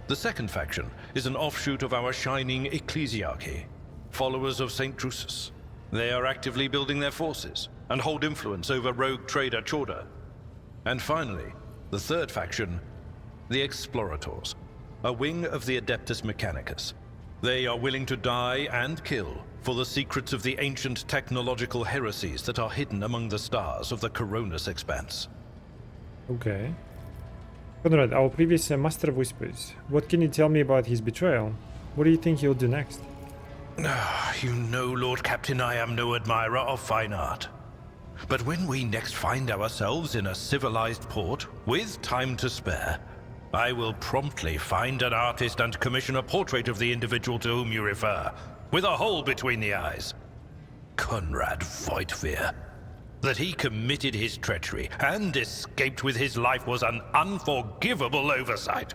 The second faction is an offshoot of our shining ecclesiarchy, followers of St. Drusus. They are actively building their forces, and hold influence over rogue trader Chorda. And finally, the third faction, the Explorators, a wing of the Adeptus Mechanicus. They are willing to die and kill for the secrets of the ancient technological heresies that are hidden among the stars of the Coronis Expanse. Okay. Conrad, our previous Master of Whispers, what can you tell me about his betrayal? What do you think he'll do next? You know, Lord Captain, I am no admirer of fine art. But when we next find ourselves in a civilized port, with time to spare, I will promptly find an artist and commission a portrait of the individual to whom you refer, with a hole between the eyes. Conrad Voidveer. That he committed his treachery and escaped with his life was an unforgivable oversight.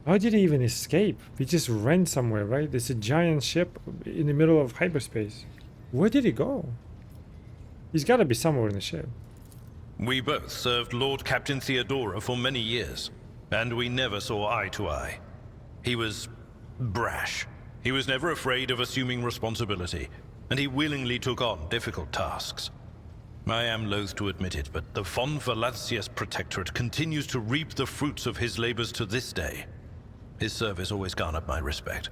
How did he even escape? He just ran somewhere, right? There's a giant ship in the middle of hyperspace. Where did he go? He's gotta be somewhere in the ship. We both served Lord Captain Theodora for many years, and we never saw eye to eye. He was brash. He was never afraid of assuming responsibility, and he willingly took on difficult tasks. I am loath to admit it, but the Von Valancius Protectorate continues to reap the fruits of his labors to this day. His service always garnered my respect.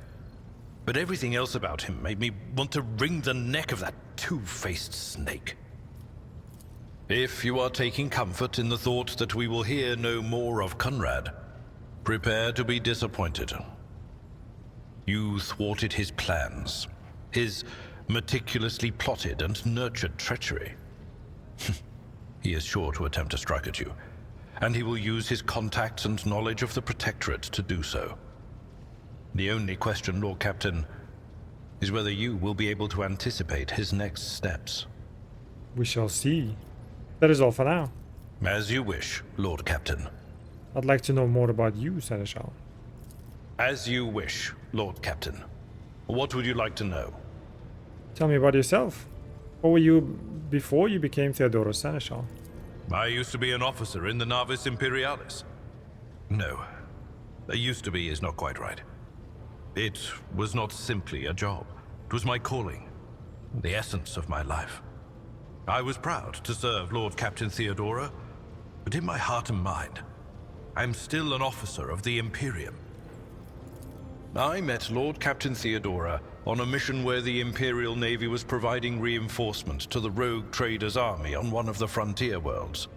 But everything else about him made me want to wring the neck of that two-faced snake. If you are taking comfort in the thought that we will hear no more of Conrad, prepare to be disappointed. You thwarted his plans, his meticulously plotted and nurtured treachery. He is sure to attempt to strike at you, and he will use his contacts and knowledge of the Protectorate to do so. The only question, Lord Captain, is whether you will be able to anticipate his next steps. We shall see. That is all for now. As you wish, Lord Captain. I'd like to know more about you, Seneschal. As you wish, Lord Captain. What would you like to know? Tell me about yourself. What were you before you became Theodorus Seneschal? I used to be an officer in the Navis Imperialis. No, used to be is not quite right. It was not simply a job. It was my calling, the essence of my life. I was proud to serve Lord Captain Theodora, but in my heart and mind, I'm still an officer of the Imperium. I met Lord Captain Theodora on a mission where the Imperial Navy was providing reinforcement to the rogue traders' army on one of the frontier worlds.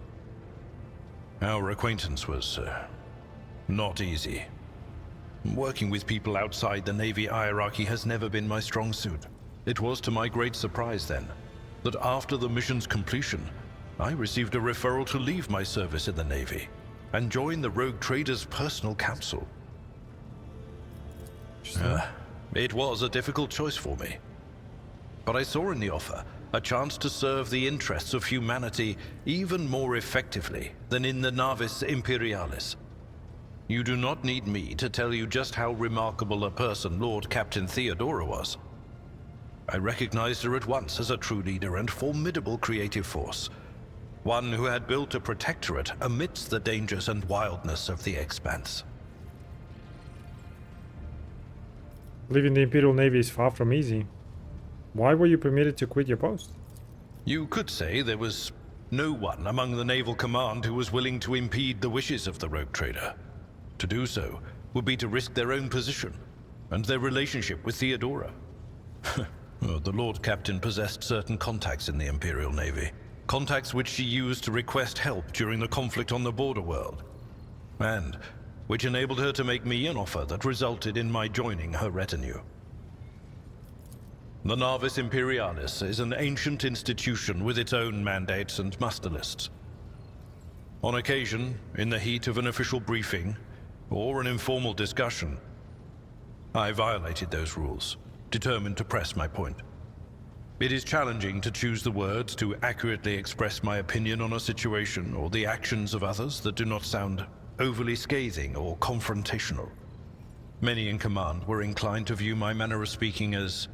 Our acquaintance was not easy. Working with people outside the Navy hierarchy has never been my strong suit. It was to my great surprise then that after the mission's completion, I received a referral to leave my service in the Navy and join the rogue traders' personal council. It was a difficult choice for me. But I saw in the offer a chance to serve the interests of humanity even more effectively than in the Navis Imperialis. You do not need me to tell you just how remarkable a person Lord Captain Theodora was. I recognized her at once as a true leader and formidable creative force. One who had built a protectorate amidst the dangers and wildness of the Expanse. Leaving the Imperial Navy is far from easy. Why were you permitted to quit your post? You could say there was no one among the naval command who was willing to impede the wishes of the rogue trader. To do so would be to risk their own position and their relationship with Theodora. Well, the Lord Captain possessed certain contacts in the Imperial Navy. Contacts which she used to request help during the conflict on the border world. And which enabled her to make me an offer that resulted in my joining her retinue. The Navis Imperialis is an ancient institution with its own mandates and muster lists. On occasion, in the heat of an official briefing, or an informal discussion, I violated those rules, determined to press my point. It is challenging to choose the words to accurately express my opinion on a situation or the actions of others that do not sound overly scathing or confrontational. Many in command were inclined to view my manner of speaking as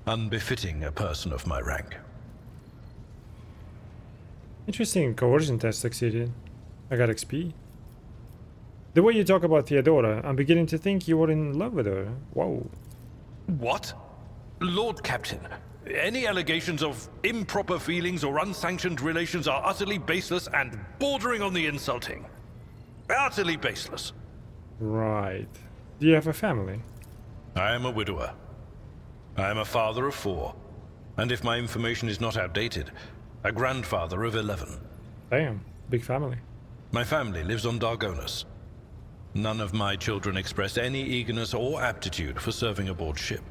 unbefitting a person of my rank. Interesting coercion test succeeded. I got XP. The way you talk about Theodora, I'm beginning to think you were in love with her. Whoa. What? Lord Captain, any allegations of improper feelings or unsanctioned relations are utterly baseless and bordering on the insulting. Utterly baseless. Right. Do you have a family? I am a widower. I am a father of 4, and if my information is not outdated, a grandfather of 11. Damn, big family. My family lives on Dargonus. None of my children express any eagerness or aptitude for serving aboard ship,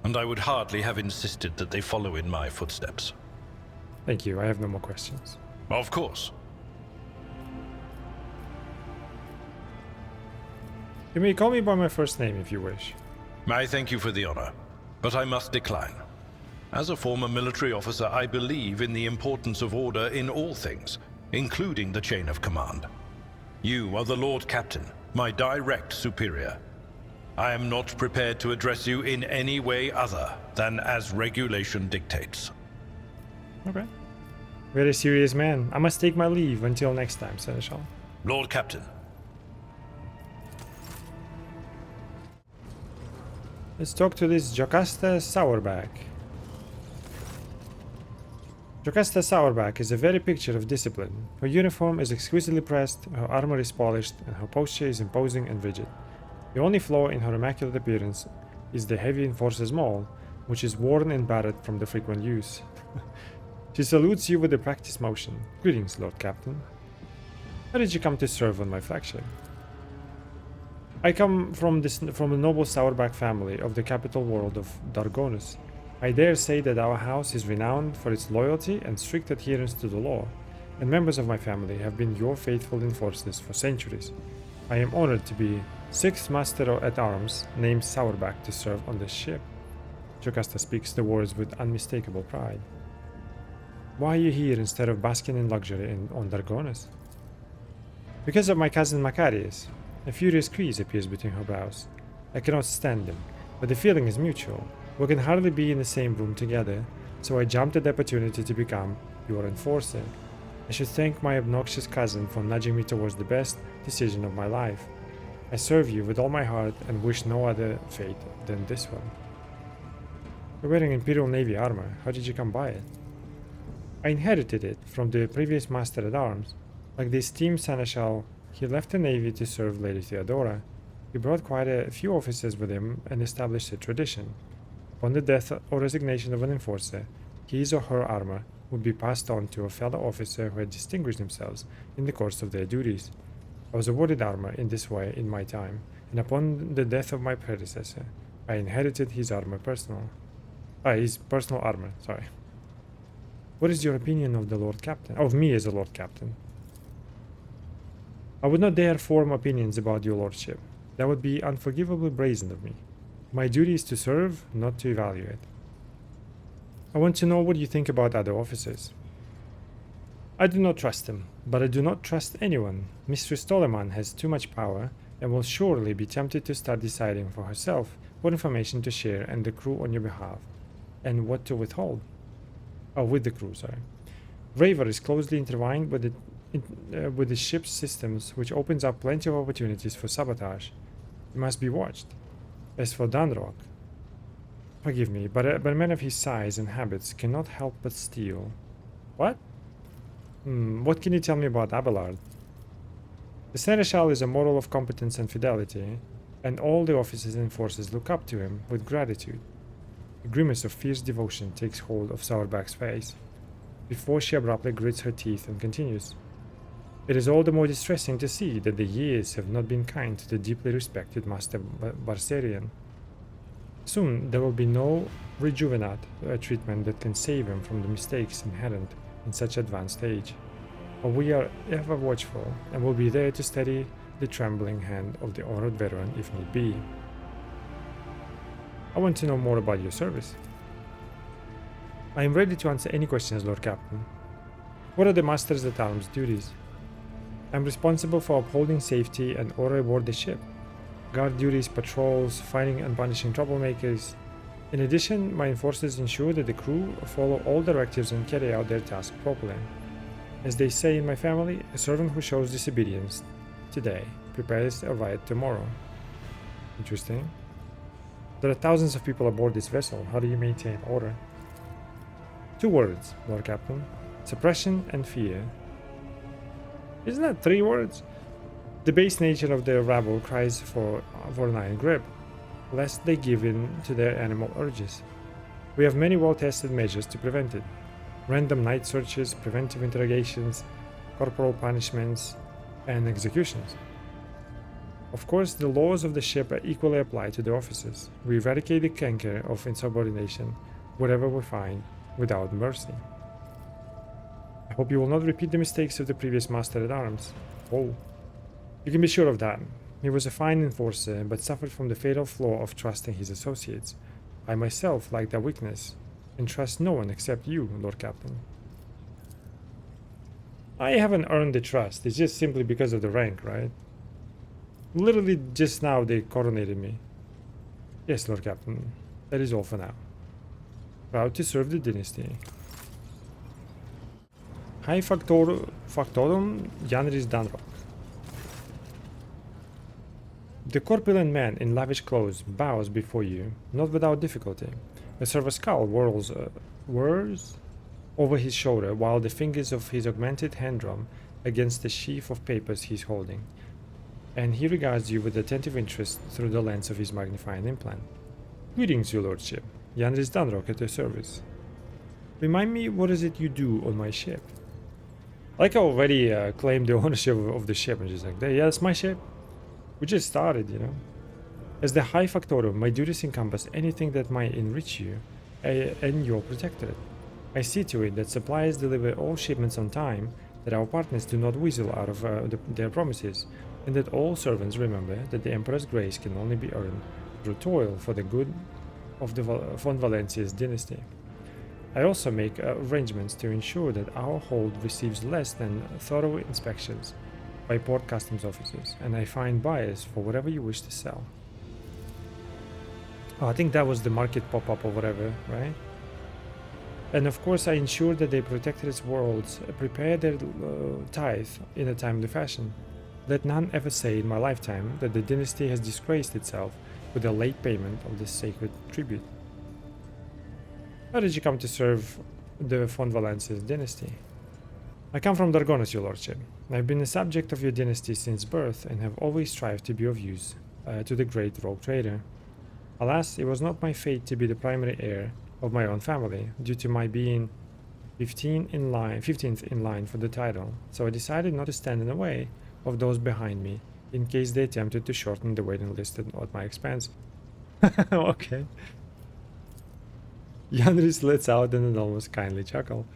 and I would hardly have insisted that they follow in my footsteps. Thank you, I have no more questions. Of course. You may call me by my first name if you wish. I thank you for the honor, but I must decline. As a former military officer, I believe in the importance of order in all things, including the chain of command. You are the Lord Captain, my direct superior. I am not prepared to address you in any way other than as regulation dictates. Okay. Very serious man. I must take my leave until next time, Seneschal. Lord Captain. Let's talk to this Jocasta Sourback. Jocasta Sourback is a very picture of discipline. Her uniform is exquisitely pressed, her armor is polished, and her posture is imposing and rigid. The only flaw in her immaculate appearance is the heavy enforcer's maul, which is worn and battered from the frequent use. She salutes you with a practice motion. Greetings, Lord Captain. How did you come to serve on my flagship? I come from the noble Sourback family of the capital world of Dargonus. I dare say that our house is renowned for its loyalty and strict adherence to the law, and members of my family have been your faithful enforcers for centuries. I am honored to be 6th Master at Arms named Sourback to serve on this ship. Jocasta speaks the words with unmistakable pride. Why are you here instead of basking in luxury on Dargonus? Because of my cousin Macarius. A furious crease appears between her brows. I cannot stand him, but the feeling is mutual. We can hardly be in the same room together, so I jumped at the opportunity to become your enforcer. I should thank my obnoxious cousin for nudging me towards the best decision of my life. I serve you with all my heart and wish no other fate than this one. You're wearing Imperial Navy armor. How did you come by it? I inherited it from the previous Master-at-Arms. Like the esteemed Seneschal, he left the navy to serve Lady Theodora. He brought quite a few officers with him and established a tradition. Upon the death or resignation of an enforcer, his or her armor would be passed on to a fellow officer who had distinguished themselves in the course of their duties. I was awarded armor in this way in my time, and upon the death of my predecessor, I inherited his personal armor, sorry. What is your opinion of the Lord Captain? Of me as a Lord Captain? I would not dare form opinions about your lordship. That would be unforgivably brazen of me. My duty is to serve, not to evaluate. I want to know what you think about other officers. I do not trust them, but I do not trust anyone. Mistress Toleman has too much power and will surely be tempted to start deciding for herself what information to share and the crew on your behalf, and what to withhold. Oh, with the crew, sorry. Raver is closely intertwined with the ship's systems, which opens up plenty of opportunities for sabotage. He must be watched. As for Dunrock, forgive me, but a man of his size and habits cannot help but steal. What? What can you tell me about Abelard? The Seneschal is a model of competence and fidelity, and all the officers and forces look up to him with gratitude. A grimace of fierce devotion takes hold of Sourback's face, before she abruptly grits her teeth and continues. It is all the more distressing to see that the years have not been kind to the deeply respected Master Barsarian. Soon there will be no rejuvenate treatment that can save him from the mistakes inherent in such advanced age. But we are ever watchful and will be there to steady the trembling hand of the honored veteran if need be. I want to know more about your service. I am ready to answer any questions, Lord Captain. What are the Masters-at-Arms' duties? I am responsible for upholding safety and order aboard the ship. Guard duties, patrols, finding and punishing troublemakers. In addition, my enforcers ensure that the crew follow all directives and carry out their task properly. As they say in my family, a servant who shows disobedience today prepares a riot tomorrow. Interesting. There are thousands of people aboard this vessel. How do you maintain order? 2 words, Lord Captain. Suppression and fear. Isn't that 3 words? The base nature of the rabble cries for an iron grip, lest they give in to their animal urges. We have many well-tested measures to prevent it. Random night searches, preventive interrogations, corporal punishments, and executions. Of course, the laws of the ship are equally applied to the officers. We eradicate the canker of insubordination wherever we find, without mercy. I hope you will not repeat the mistakes of the previous Master-at-Arms. Oh. You can be sure of that. He was a fine enforcer, but suffered from the fatal flaw of trusting his associates. I myself lack that weakness, and trust no one except you, Lord Captain. I haven't earned the trust, it's just simply because of the rank, right? Literally just now they coronated me. Yes, Lord Captain, that is all for now. Proud to serve the dynasty. High factorum Janris Dunrock. The corpulent man in lavish clothes bows before you, not without difficulty. A silver skull whirls over his shoulder while the fingers of his augmented hand drum against the sheaf of papers he is holding, and he regards you with attentive interest through the lens of his magnifying implant. Greetings, your lordship. Janris Dunrock at your service. Remind me, what is it you do on my ship? Like I already claimed the ownership of the ship, and just like, yeah, that's my ship. We just started, you know. As the High Factorum, my duties encompass anything that might enrich you and your protectorate. I see to it that suppliers deliver all shipments on time, that our partners do not weasel out of their promises, and that all servants remember that the Emperor's grace can only be earned through toil for the good of the von Valencia's dynasty. I also make arrangements to ensure that our hold receives less than thorough inspections by port customs officers, and I find buyers for whatever you wish to sell. Oh, I think that was the market pop-up or whatever, right? And of course I ensure that the protectorate's worlds prepare their tithe in a timely fashion. Let none ever say in my lifetime that the dynasty has disgraced itself with a late payment of this sacred tribute. How did you come to serve the von Valence's dynasty. I come from Dargonis, your lordship. I've been a subject of your dynasty since birth and have always strived to be of use to the great rogue trader. Alas, it was not my fate to be the primary heir of my own family, due to my being 15th in line for the title, so I decided not to stand in the way of those behind me, in case they attempted to shorten the waiting list at my expense. Okay. Yanris lets out an almost kindly chuckle.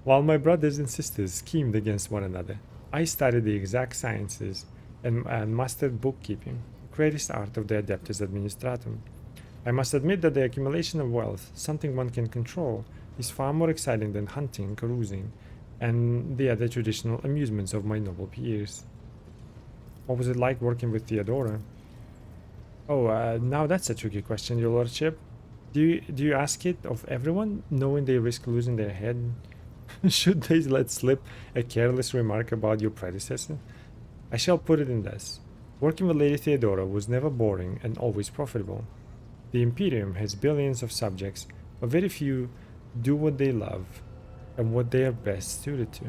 While my brothers and sisters schemed against one another, I studied the exact sciences and mastered bookkeeping, the greatest art of the adeptus administratum. I must admit that the accumulation of wealth, something one can control, is far more exciting than hunting, carousing, and the other traditional amusements of my noble peers. What was it like working with Theodora? Oh, now that's a tricky question, your lordship. Do you ask it of everyone, knowing they risk losing their head? Should they let slip a careless remark about your predecessor? I shall put it in this. Working with Lady Theodora was never boring and always profitable. The Imperium has billions of subjects, but very few do what they love and what they are best suited to.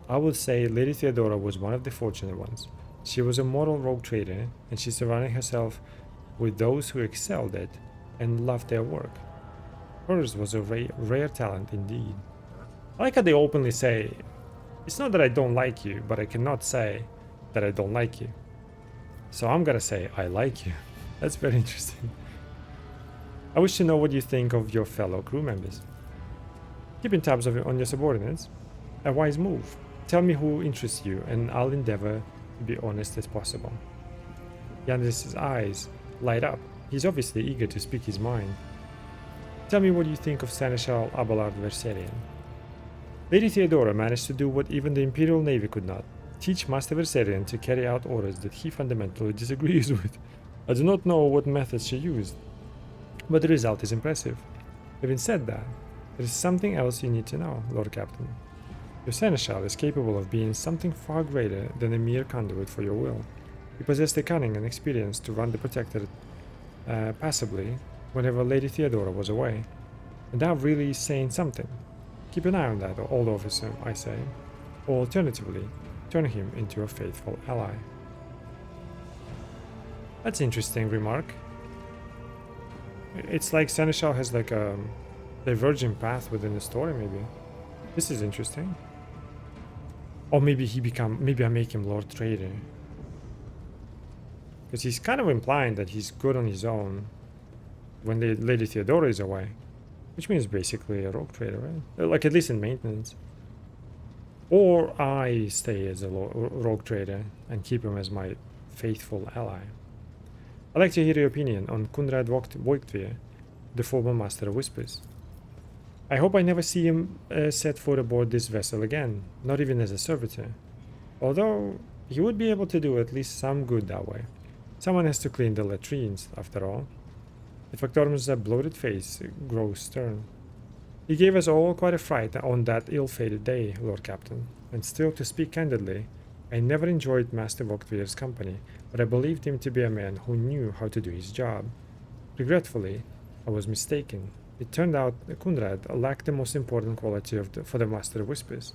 I would say Lady Theodora was one of the fortunate ones. She was a moral rogue trader, and she surrounded herself with those who excelled at and loved their work. Hers was a rare talent indeed. I like how they openly say, it's not that I don't like you, but I cannot say that I don't like you. So I'm gonna say, I like you. That's very interesting. I wish to know what you think of your fellow crew members. Keeping tabs on your subordinates. A wise move. Tell me who interests you, and I'll endeavor to be honest as possible. Yannis' eyes light up. He's obviously eager to speak his mind. Tell me what you think of Seneschal Abelard Verserian. Lady Theodora managed to do what even the Imperial Navy could not. Teach Master Verserian to carry out orders that he fundamentally disagrees with. I do not know what methods she used, but the result is impressive. Having said that, there is something else you need to know, Lord Captain. Your Seneschal is capable of being something far greater than a mere conduit for your will. He possessed the cunning and experience to run the Protectorate passably whenever Lady Theodora was away. And that really is saying something. Keep an eye on that, old officer, I say. Or alternatively, turn him into a faithful ally. That's an interesting remark. It's like Seneschal has like a diverging path within the story, maybe. This is interesting. Or maybe maybe I make him Lord Trader. Because he's kind of implying that he's good on his own when Lady Theodora is away. Which means basically a rogue trader, right? Like at least in maintenance. Or I stay as a rogue trader and keep him as my faithful ally. I'd like to hear your opinion on Kunrad Voigtvier, the former Master of Whispers. I hope I never see him set foot aboard this vessel again, not even as a servitor. Although he would be able to do at least some good that way. Someone has to clean the latrines, after all. The Factorum's bloated face grows stern. He gave us all quite a fright on that ill-fated day, Lord Captain, and still, to speak candidly, I never enjoyed Master Voigtvier's company, but I believed him to be a man who knew how to do his job. Regretfully, I was mistaken. It turned out that Kunrad lacked the most important quality for the Master of Whispers,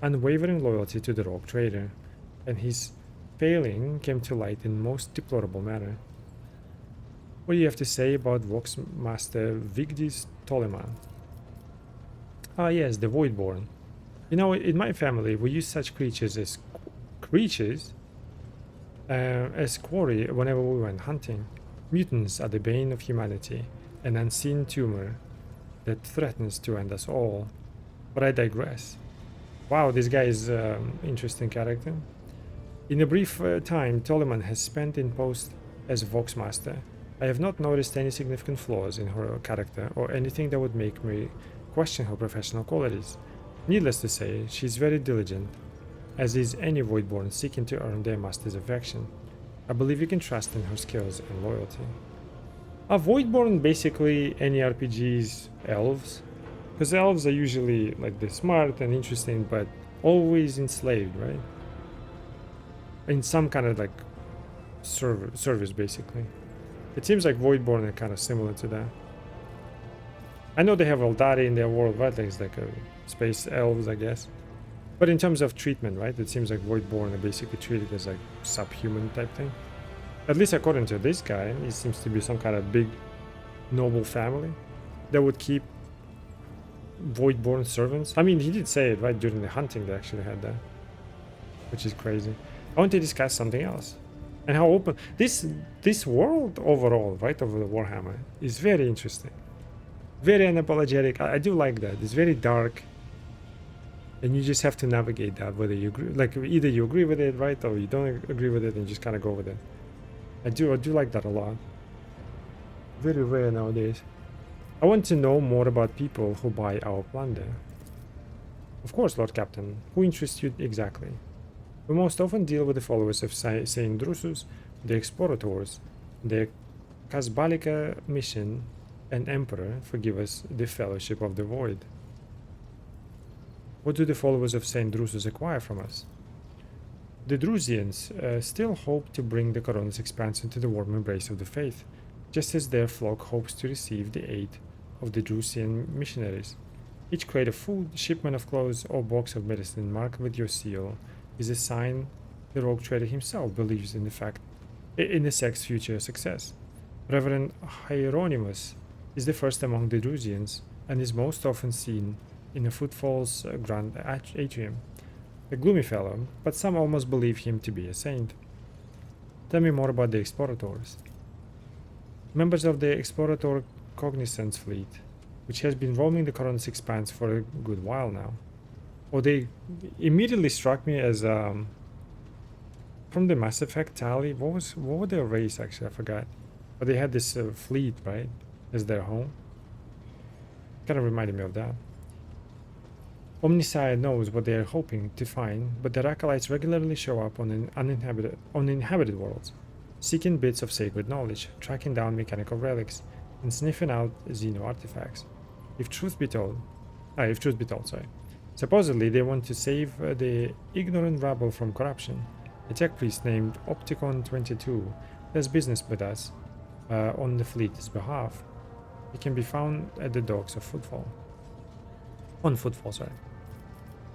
unwavering loyalty to the rogue trader, and his failing came to light in most deplorable manner. What do you have to say about Vox Master Vigdis Toleman? Ah yes, the Voidborn. You know, in my family we use such creatures as quarry whenever we went hunting. Mutants are the bane of humanity, an unseen tumor that threatens to end us all. But I digress. Wow, this guy is interesting character. In a brief time Toleman has spent in post as Vox Master, I have not noticed any significant flaws in her character or anything that would make me question her professional qualities. Needless to say, she is very diligent, as is any Voidborn seeking to earn their master's affection. I believe you can trust in her skills and loyalty. Are Voidborn basically any RPG's elves? Because elves are usually like they're smart and interesting, but always enslaved, right? In some kind of like service, basically. It seems like Voidborn are kind of similar to that. I know they have Eldari in their world, right? Like, it's like space elves, I guess. But in terms of treatment, right? It seems like Voidborn are basically treated as like subhuman type thing. At least according to this guy, he seems to be some kind of big, noble family that would keep Voidborn servants. I mean, he did say it, right? During the hunting, they actually had that, which is crazy. I want to discuss something else. And how open... This world overall, right, of the Warhammer, is very interesting. Very unapologetic. I do like that. It's very dark. And you just have to navigate that, whether you agree... Like, either you agree with it, right, or you don't agree with it, and you just kind of go with it. I do like that a lot. Very rare nowadays. I want to know more about people who buy our plunder. Of course, Lord Captain. Who interests you exactly? We most often deal with the followers of Saint Drusus, the Explorators, the Kasbalika Mission, and Emperor, forgive us, the Fellowship of the Void. What do the followers of Saint Drusus acquire from us? The Drusians still hope to bring the Coronis expansion to the warm embrace of the faith, just as their flock hopes to receive the aid of the Drusian missionaries. Each crate of food, shipment of clothes, or box of medicine marked with your seal is a sign the rogue trader himself believes in the sect's future success. Reverend Hieronymus is the first among the Drusians and is most often seen in the Footfall's grand atrium. A gloomy fellow, but some almost believe him to be a saint. Tell me more about the Explorators. Members of the Explorator Cognizance fleet, which has been roaming the Coronis expanse for a good while now. Oh, they immediately struck me as from the Mass Effect Tally. What were their race actually? I forgot. But they had this fleet, right, as their home. Kind of reminded me of that. Omniscient knows what they are hoping to find, but the acolytes regularly show up on uninhabited worlds, seeking bits of sacred knowledge, tracking down mechanical relics, and sniffing out Xeno artifacts. If truth be told, sorry. Supposedly, they want to save the ignorant rabble from corruption. A tech priest named Opticon22 does business with us on the fleet's behalf. He can be found at the docks of Footfall. On Footfall, sorry.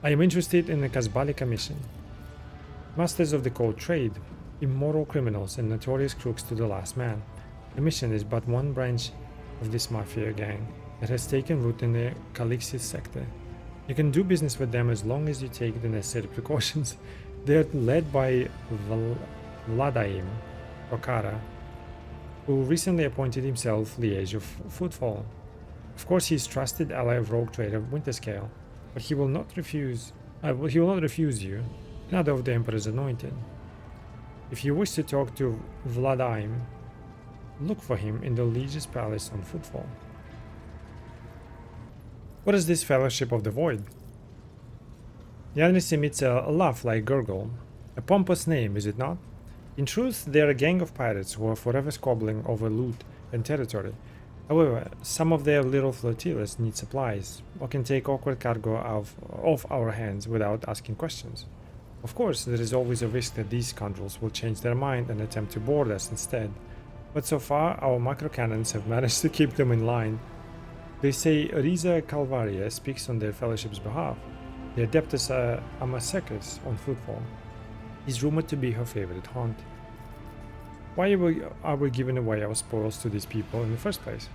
I am interested in the Kasbalika mission. Masters of the cold trade, immoral criminals and notorious crooks to the last man. The mission is but one branch of this mafia gang that has taken root in the Calixis sector. You can do business with them as long as you take the necessary precautions. They are led by Vladaim Okara, who recently appointed himself liege of Footfall. Of course, he is trusted ally of rogue trader Winterscale, but he will not refuse you, another of the Emperor's anointed. If you wish to talk to Vladaim, look for him in the Liege's palace on Footfall. What is this Fellowship of the Void? The Dynasty emits a laugh like gurgle. A pompous name, is it not? In truth, they are a gang of pirates who are forever squabbling over loot and territory. However, some of their little flotillas need supplies, or can take awkward cargo off our hands without asking questions. Of course, there is always a risk that these scoundrels will change their mind and attempt to board us instead, but so far our macro-cannons have managed to keep them in line. They say Riza Calvaria speaks on their fellowship's behalf, the Adeptus Amasekis on Footfall. He's rumored to be her favorite haunt. Why are we giving away our spoils to these people in the first place?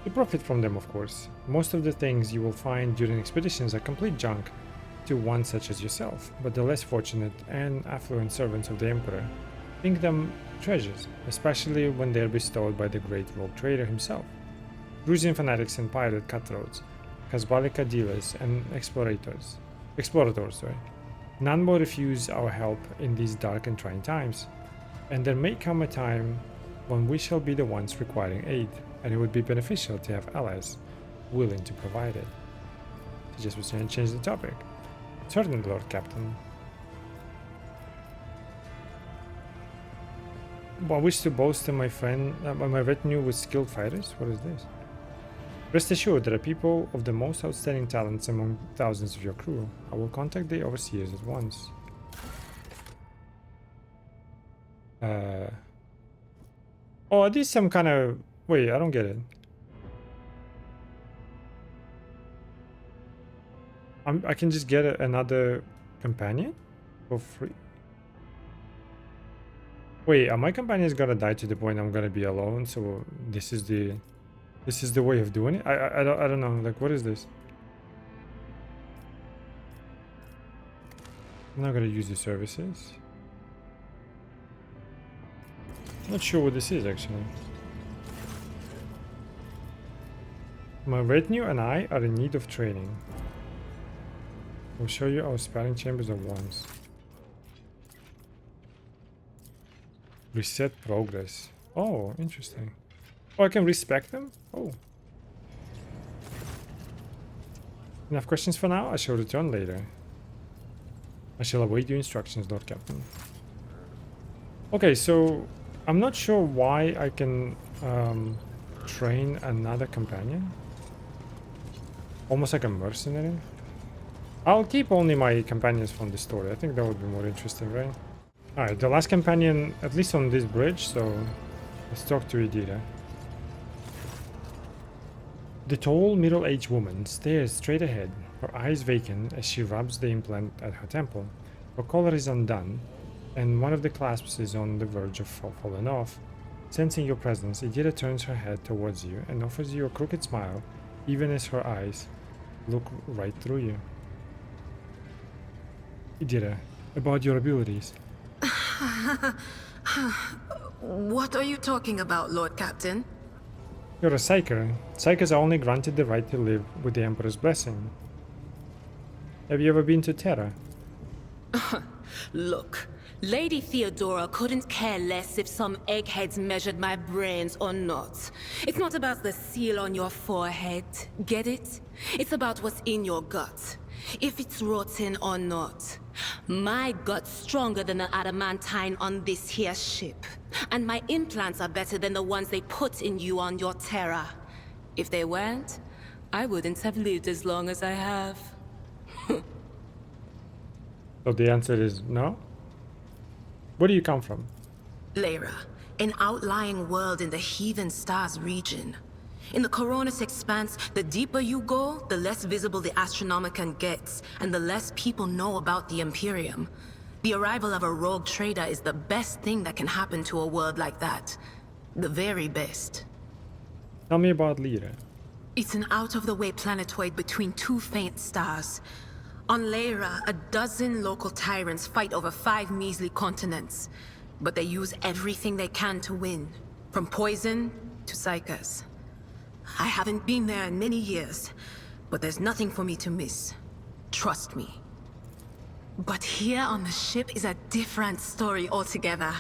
To profit from them, of course. Most of the things you will find during expeditions are complete junk to one such as yourself, but the less fortunate and affluent servants of the Emperor think them treasures, especially when they are bestowed by the great rogue trader himself. Drusian fanatics and pirate cutthroats, Kasbalika dealers and explorators, none will refuse our help in these dark and trying times. And there may come a time when we shall be the ones requiring aid, and it would be beneficial to have allies willing to provide it. So just was trying to change the topic. Certainly, Lord Captain. I wish to boast my retinue with skilled fighters? What is this? Rest assured, there are people of the most outstanding talents among thousands of your crew. I will contact the overseers at once. Oh, are these some kind of... Wait, I don't get it. I can just get another companion for free. Wait, are my companions gonna die to the point I'm gonna be alone? So this is the way of doing it. I don't know. Like, what is this? I'm not gonna use the services. Not sure what this is actually. My retinue and I are in need of training. We'll show you our sparring chambers at once. Reset progress. Oh, interesting. Oh, I can respec them? Oh. Enough questions for now? I shall return later. I shall await your instructions, Lord Captain. Okay, so I'm not sure why I can train another companion. Almost like a mercenary. I'll keep only my companions from the story. I think that would be more interesting, right? Alright, the last companion, at least on this bridge, so let's talk to Idira. The tall, middle-aged woman stares straight ahead, her eyes vacant as she rubs the implant at her temple. Her collar is undone, and one of the clasps is on the verge of falling off. Sensing your presence, Idira turns her head towards you and offers you a crooked smile, even as her eyes look right through you. Idira, about your abilities. What are you talking about, Lord Captain? You're a psyker. Psykers are only granted the right to live with the Emperor's blessing. Have you ever been to Terra? Look, Lady Theodora couldn't care less if some eggheads measured my brains or not. It's not about the seal on your forehead, get it? It's about what's in your gut, if it's rotten or not. My gut's stronger than the adamantine on this here ship, and my implants are better than the ones they put in you on your Terra. If they weren't, I wouldn't have lived as long as I have. So the answer is no? Where do you come from? Lyra, an outlying world in the Heathen Stars region. In the Coronis Expanse, the deeper you go, the less visible the Astronomicon gets, and the less people know about the Imperium. The arrival of a rogue trader is the best thing that can happen to a world like that. The very best. Tell me about Lyra. It's an out-of-the-way planetoid between two faint stars. On Lyra, a dozen local tyrants fight over 5 measly continents. But they use everything they can to win, from poison to psychers. I haven't been there in many years, but there's nothing for me to miss. Trust me. But here on the ship is a different story altogether.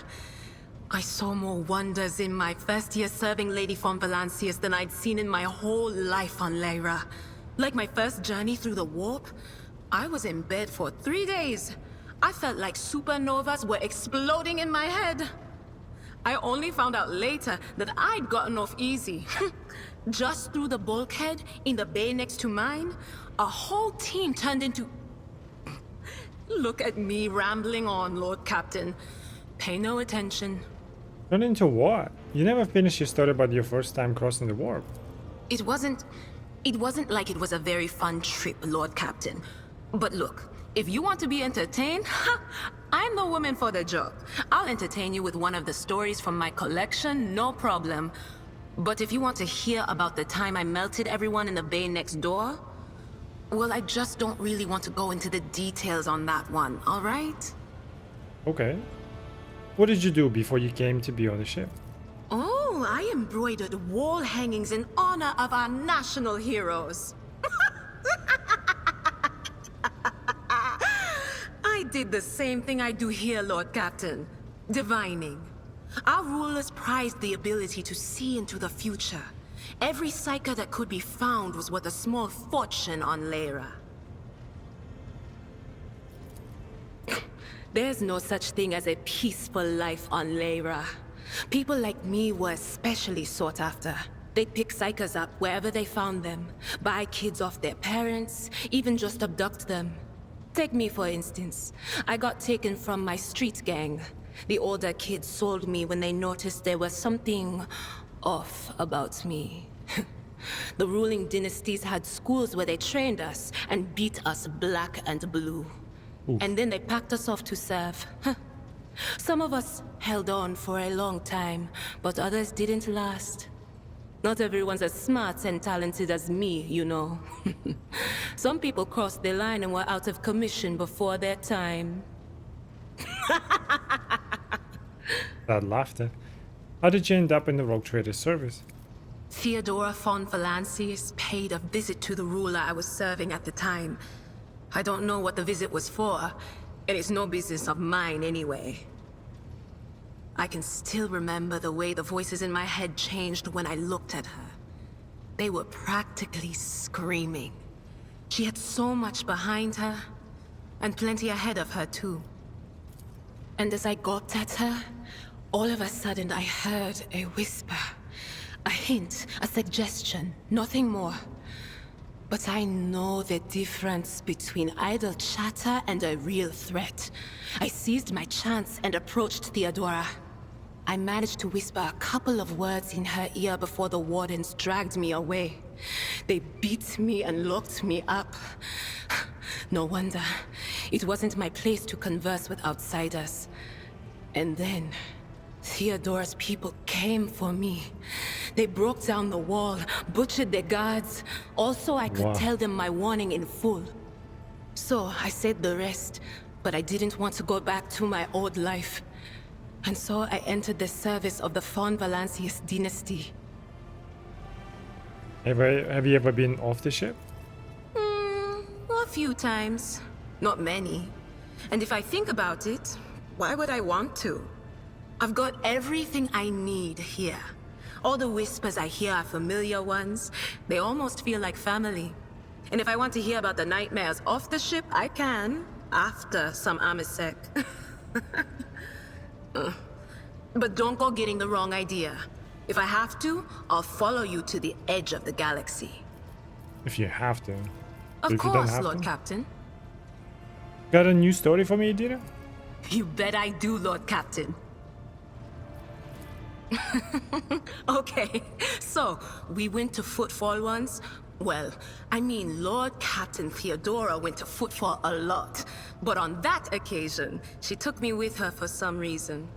I saw more wonders in my first year serving Lady von Valancius than I'd seen in my whole life on Lyra. Like my first journey through the warp, I was in bed for 3 days. I felt like supernovas were exploding in my head. I only found out later that I'd gotten off easy. Just through the bulkhead in the bay next to mine, a whole team turned into... Look at me rambling on, Lord Captain. Pay no attention. Turned into what? You never finished your story about your first time crossing the warp. It wasn't like it was a very fun trip, Lord Captain. But look, if you want to be entertained, I'm the woman for the job. I'll entertain you with one of the stories from my collection, no problem. But if you want to hear about the time I melted everyone in the bay next door, well, I just don't really want to go into the details on that one, all right? Okay. What did you do before you came to be on the ship? Oh, I embroidered wall hangings in honor of our national heroes. I did the same thing I do here, Lord Captain. Divining. Our rulers prized the ability to see into the future. Every psyker that could be found was worth a small fortune on Lyra. There's no such thing as a peaceful life on Lyra. People like me were especially sought after. They'd pick psykers up wherever they found them, buy kids off their parents, even just abduct them. Take me for instance. I got taken from my street gang. The older kids sold me when they noticed there was something off about me. The ruling dynasties had schools where they trained us and beat us black and blue. Oof. And then they packed us off to serve. Some of us held on for a long time, but others didn't last. Not everyone's as smart and talented as me, you know. Some people crossed the line and were out of commission before their time. That laughter. How did you end up in the Rogue Trader's service? Theodora von Valancius paid a visit to the ruler I was serving at the time. I don't know what the visit was for, and it's no business of mine anyway. I can still remember the way the voices in my head changed when I looked at her. They were practically screaming. She had so much behind her, and plenty ahead of her too. And as I gawped at her, all of a sudden I heard a whisper. A hint, a suggestion, nothing more. But I know the difference between idle chatter and a real threat. I seized my chance and approached Theodora. I managed to whisper a couple of words in her ear before the wardens dragged me away. They beat me and locked me up. No wonder. It wasn't my place to converse with outsiders. And then, Theodora's people came for me. They broke down the wall, butchered their guards, also I could tell them my warning in full. So I said the rest, but I didn't want to go back to my old life. And so I entered the service of the von Valancius dynasty. Have you ever been off the ship? A few times. Not many. And if I think about it, why would I want to? I've got everything I need here. All the whispers I hear are familiar ones. They almost feel like family. And if I want to hear about the nightmares off the ship, I can, after some Amisec. But don't go getting the wrong idea. If I have to, I'll follow you to the edge of the galaxy. If you have to. But Of if you don't course, have Lord to? Captain. Got a new story for me, Adira? You bet I do, Lord Captain. Okay, so we went to Footfall once. Well, I mean, Lord Captain Theodora went to Footfall a lot. But on that occasion, she took me with her for some reason.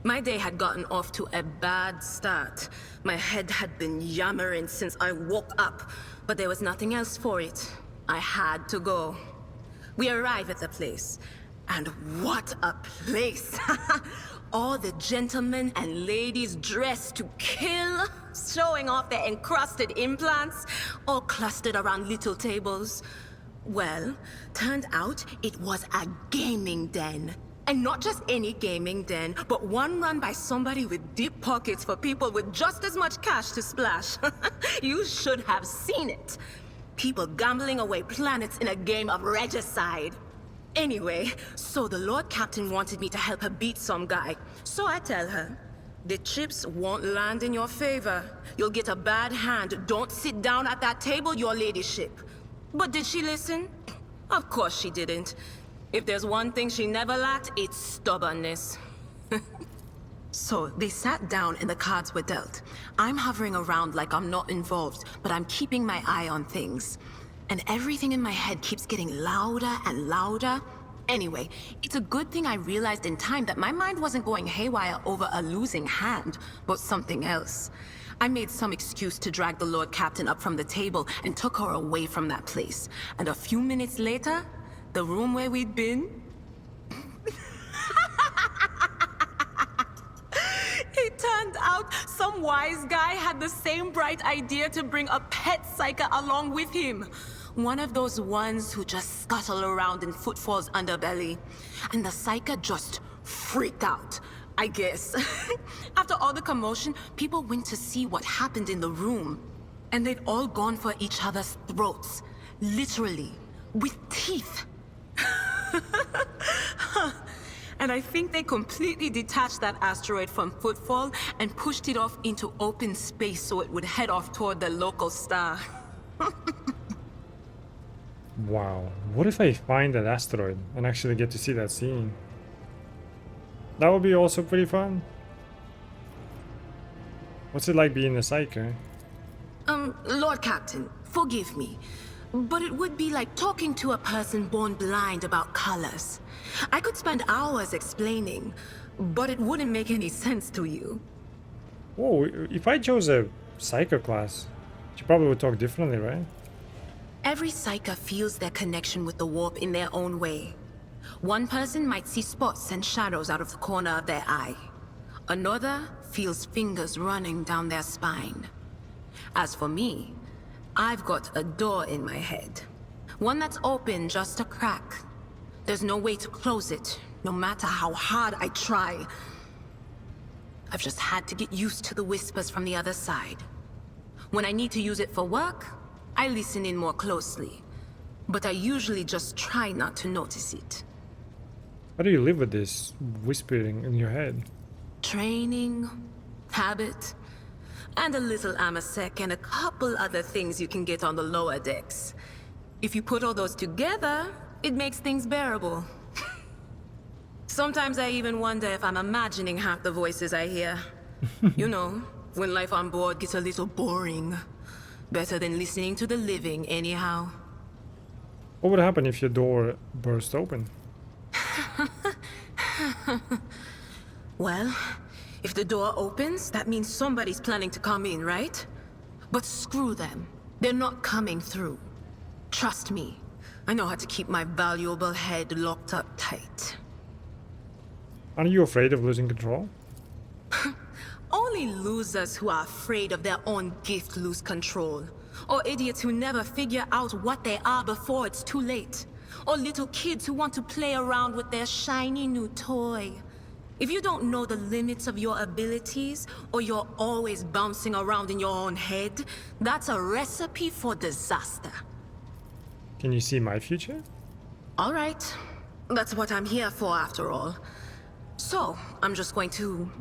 My day had gotten off to a bad start. My head had been yammering since I woke up, but there was nothing else for it. I had to go. We arrive at the place, and what a place! All the gentlemen and ladies dressed to kill, showing off their encrusted implants, all clustered around little tables. Well, turned out it was a gaming den. And not just any gaming den, but one run by somebody with deep pockets for people with just as much cash to splash. You should have seen it. People gambling away planets in a game of regicide. Anyway, so the Lord Captain wanted me to help her beat some guy. So I tell her, the chips won't land in your favor. You'll get a bad hand. Don't sit down at that table, your ladyship. But did she listen? Of course she didn't. If there's one thing she never lacked, it's stubbornness. So they sat down and the cards were dealt. I'm hovering around like I'm not involved, but I'm keeping my eye on things. And everything in my head keeps getting louder and louder. Anyway, it's a good thing I realized in time that my mind wasn't going haywire over a losing hand, but something else. I made some excuse to drag the Lord Captain up from the table and took her away from that place. And a few minutes later, the room where we'd been... It turned out some wise guy had the same bright idea to bring a pet psyker along with him. One of those ones who just scuttle around in Footfall's underbelly. And the psyker just freaked out, I guess. After all the commotion, people went to see what happened in the room. And they'd all gone for each other's throats. Literally. With teeth. And I think they completely detached that asteroid from Footfall and pushed it off into open space so it would head off toward the local star. Wow. What if I find that asteroid and actually get to see that scene? That would be also pretty fun. What's it like being a psyker? Lord Captain, forgive me, but it would be like talking to a person born blind about colors. I could spend hours explaining, but it wouldn't make any sense to you. Oh, if I chose a Psycho class, she probably would talk differently, right? Every Psyker feels their connection with the warp in their own way. One person might see spots and shadows out of the corner of their eye. Another feels fingers running down their spine. As for me, I've got a door in my head. One that's open just a crack. There's no way to close it, no matter how hard I try. I've just had to get used to the whispers from the other side. When I need to use it for work, I listen in more closely. But I usually just try not to notice it. How do you live with this whispering in your head? Training, habit, and a little amasec and a couple other things you can get on the lower decks. If you put all those together, it makes things bearable. Sometimes I even wonder if I'm imagining half the voices I hear. You know, when life on board gets a little boring. Better than listening to the living, anyhow. What would happen if your door burst open? Well, if the door opens, that means somebody's planning to come in, right? But screw them. They're not coming through. Trust me. I know how to keep my valuable head locked up tight. Aren't you afraid of losing control? Only losers who are afraid of their own gift lose control. Or idiots who never figure out what they are before it's too late. Or little kids who want to play around with their shiny new toy. If you don't know the limits of your abilities, or you're always bouncing around in your own head, that's a recipe for disaster. Can you see my future? All right. That's what I'm here for, after all. So, I'm just going to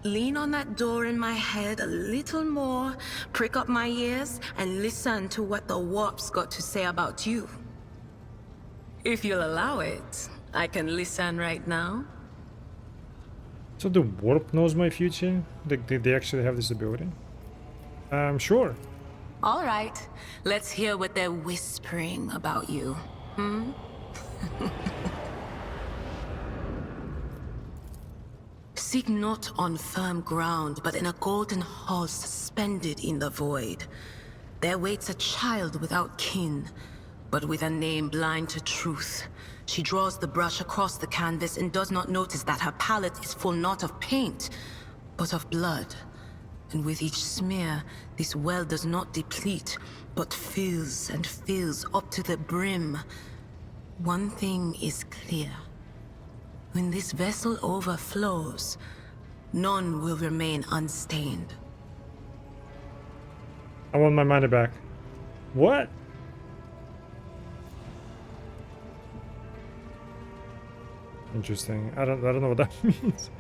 lean on that door in my head a little more, prick up my ears, and listen to what the warp's got to say about you. If you'll allow it, I can listen right now. So the warp knows my future? They actually have this ability? Sure. All right. Let's hear what they're whispering about you. Seek not on firm ground, but in a golden hall suspended in the void. There waits a child without kin, but with a name blind to truth. She draws the brush across the canvas and does not notice that her palette is full not of paint, but of blood. And with each smear, this well does not deplete, but fills and fills up to the brim. One thing is clear. When this vessel overflows, none will remain unstained. I want my money back. What? Interesting. I don't know what that means.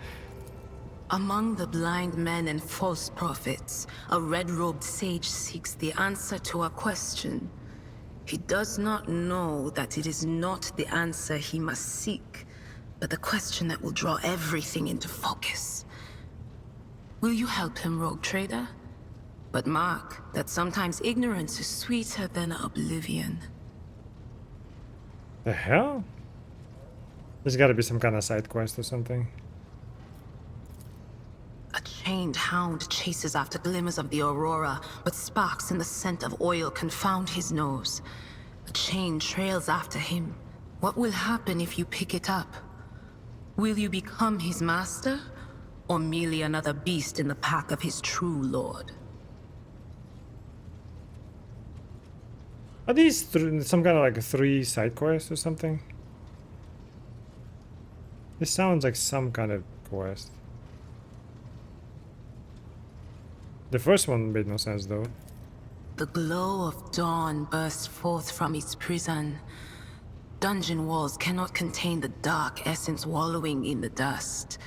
Among the blind men and false prophets, a red-robed sage seeks the answer to a question. He does not know that it is not the answer he must seek, but the question that will draw everything into focus. Will you help him, rogue trader? But mark that sometimes ignorance is sweeter than oblivion. The hell? There's gotta be some kind of side quest or something. A chained hound chases after glimmers of the aurora, but sparks in the scent of oil confound his nose. A chain trails after him. What will happen if you pick it up? Will you become his master, or merely another beast in the pack of his true lord? Are these some kind of like 3 side quests or something? This sounds like some kind of quest. The first one made no sense though. The glow of dawn bursts forth from its prison. Dungeon walls cannot contain the dark essence wallowing in the dust.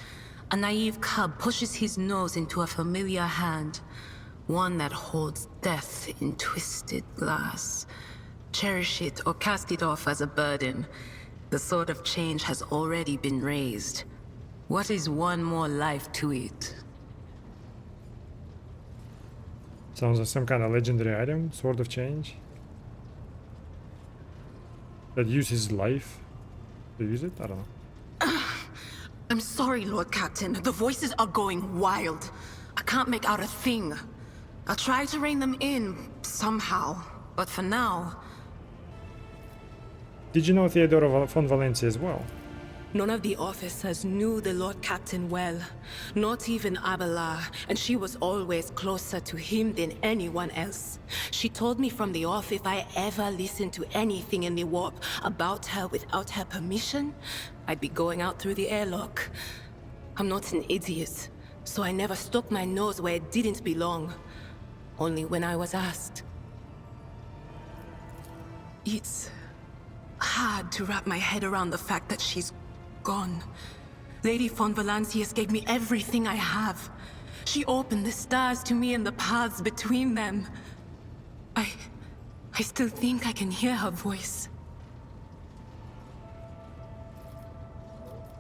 A naive cub pushes his nose into a familiar hand, one that holds death in twisted glass. Cherish it or cast it off as a burden. The sword of change has already been raised. What is one more life to it? Sounds like some kind of legendary item, Sword of Change. That uses life to use it? I don't know. I'm sorry, Lord Captain. The voices are going wild. I can't make out a thing. I'll try to rein them in, somehow. But for now... Did you know Theodora von Valencia as well? None of the officers knew the Lord Captain well. Not even Abelard, and she was always closer to him than anyone else. She told me from the off if I ever listened to anything in the warp about her without her permission, I'd be going out through the airlock. I'm not an idiot, so I never stuck my nose where it didn't belong. Only when I was asked. It's hard to wrap my head around the fact that she's gone. Lady von Valancius gave me everything I have. She opened the stars to me and the paths between them. I still think I can hear her voice.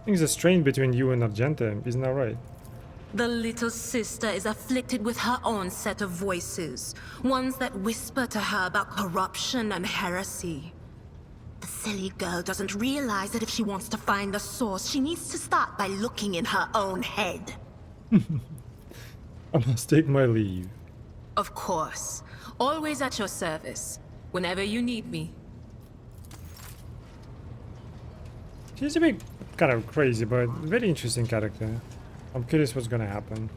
Things are strained between you and Argenta, isn't that right? The little sister is afflicted with her own set of voices. Ones that whisper to her about corruption and heresy. The silly girl doesn't realize that if she wants to find the source, she needs to start by looking in her own head. I must take my leave. Of course. Always at your service. Whenever you need me. She's a bit kind of crazy, but very interesting character. I'm curious what's gonna happen.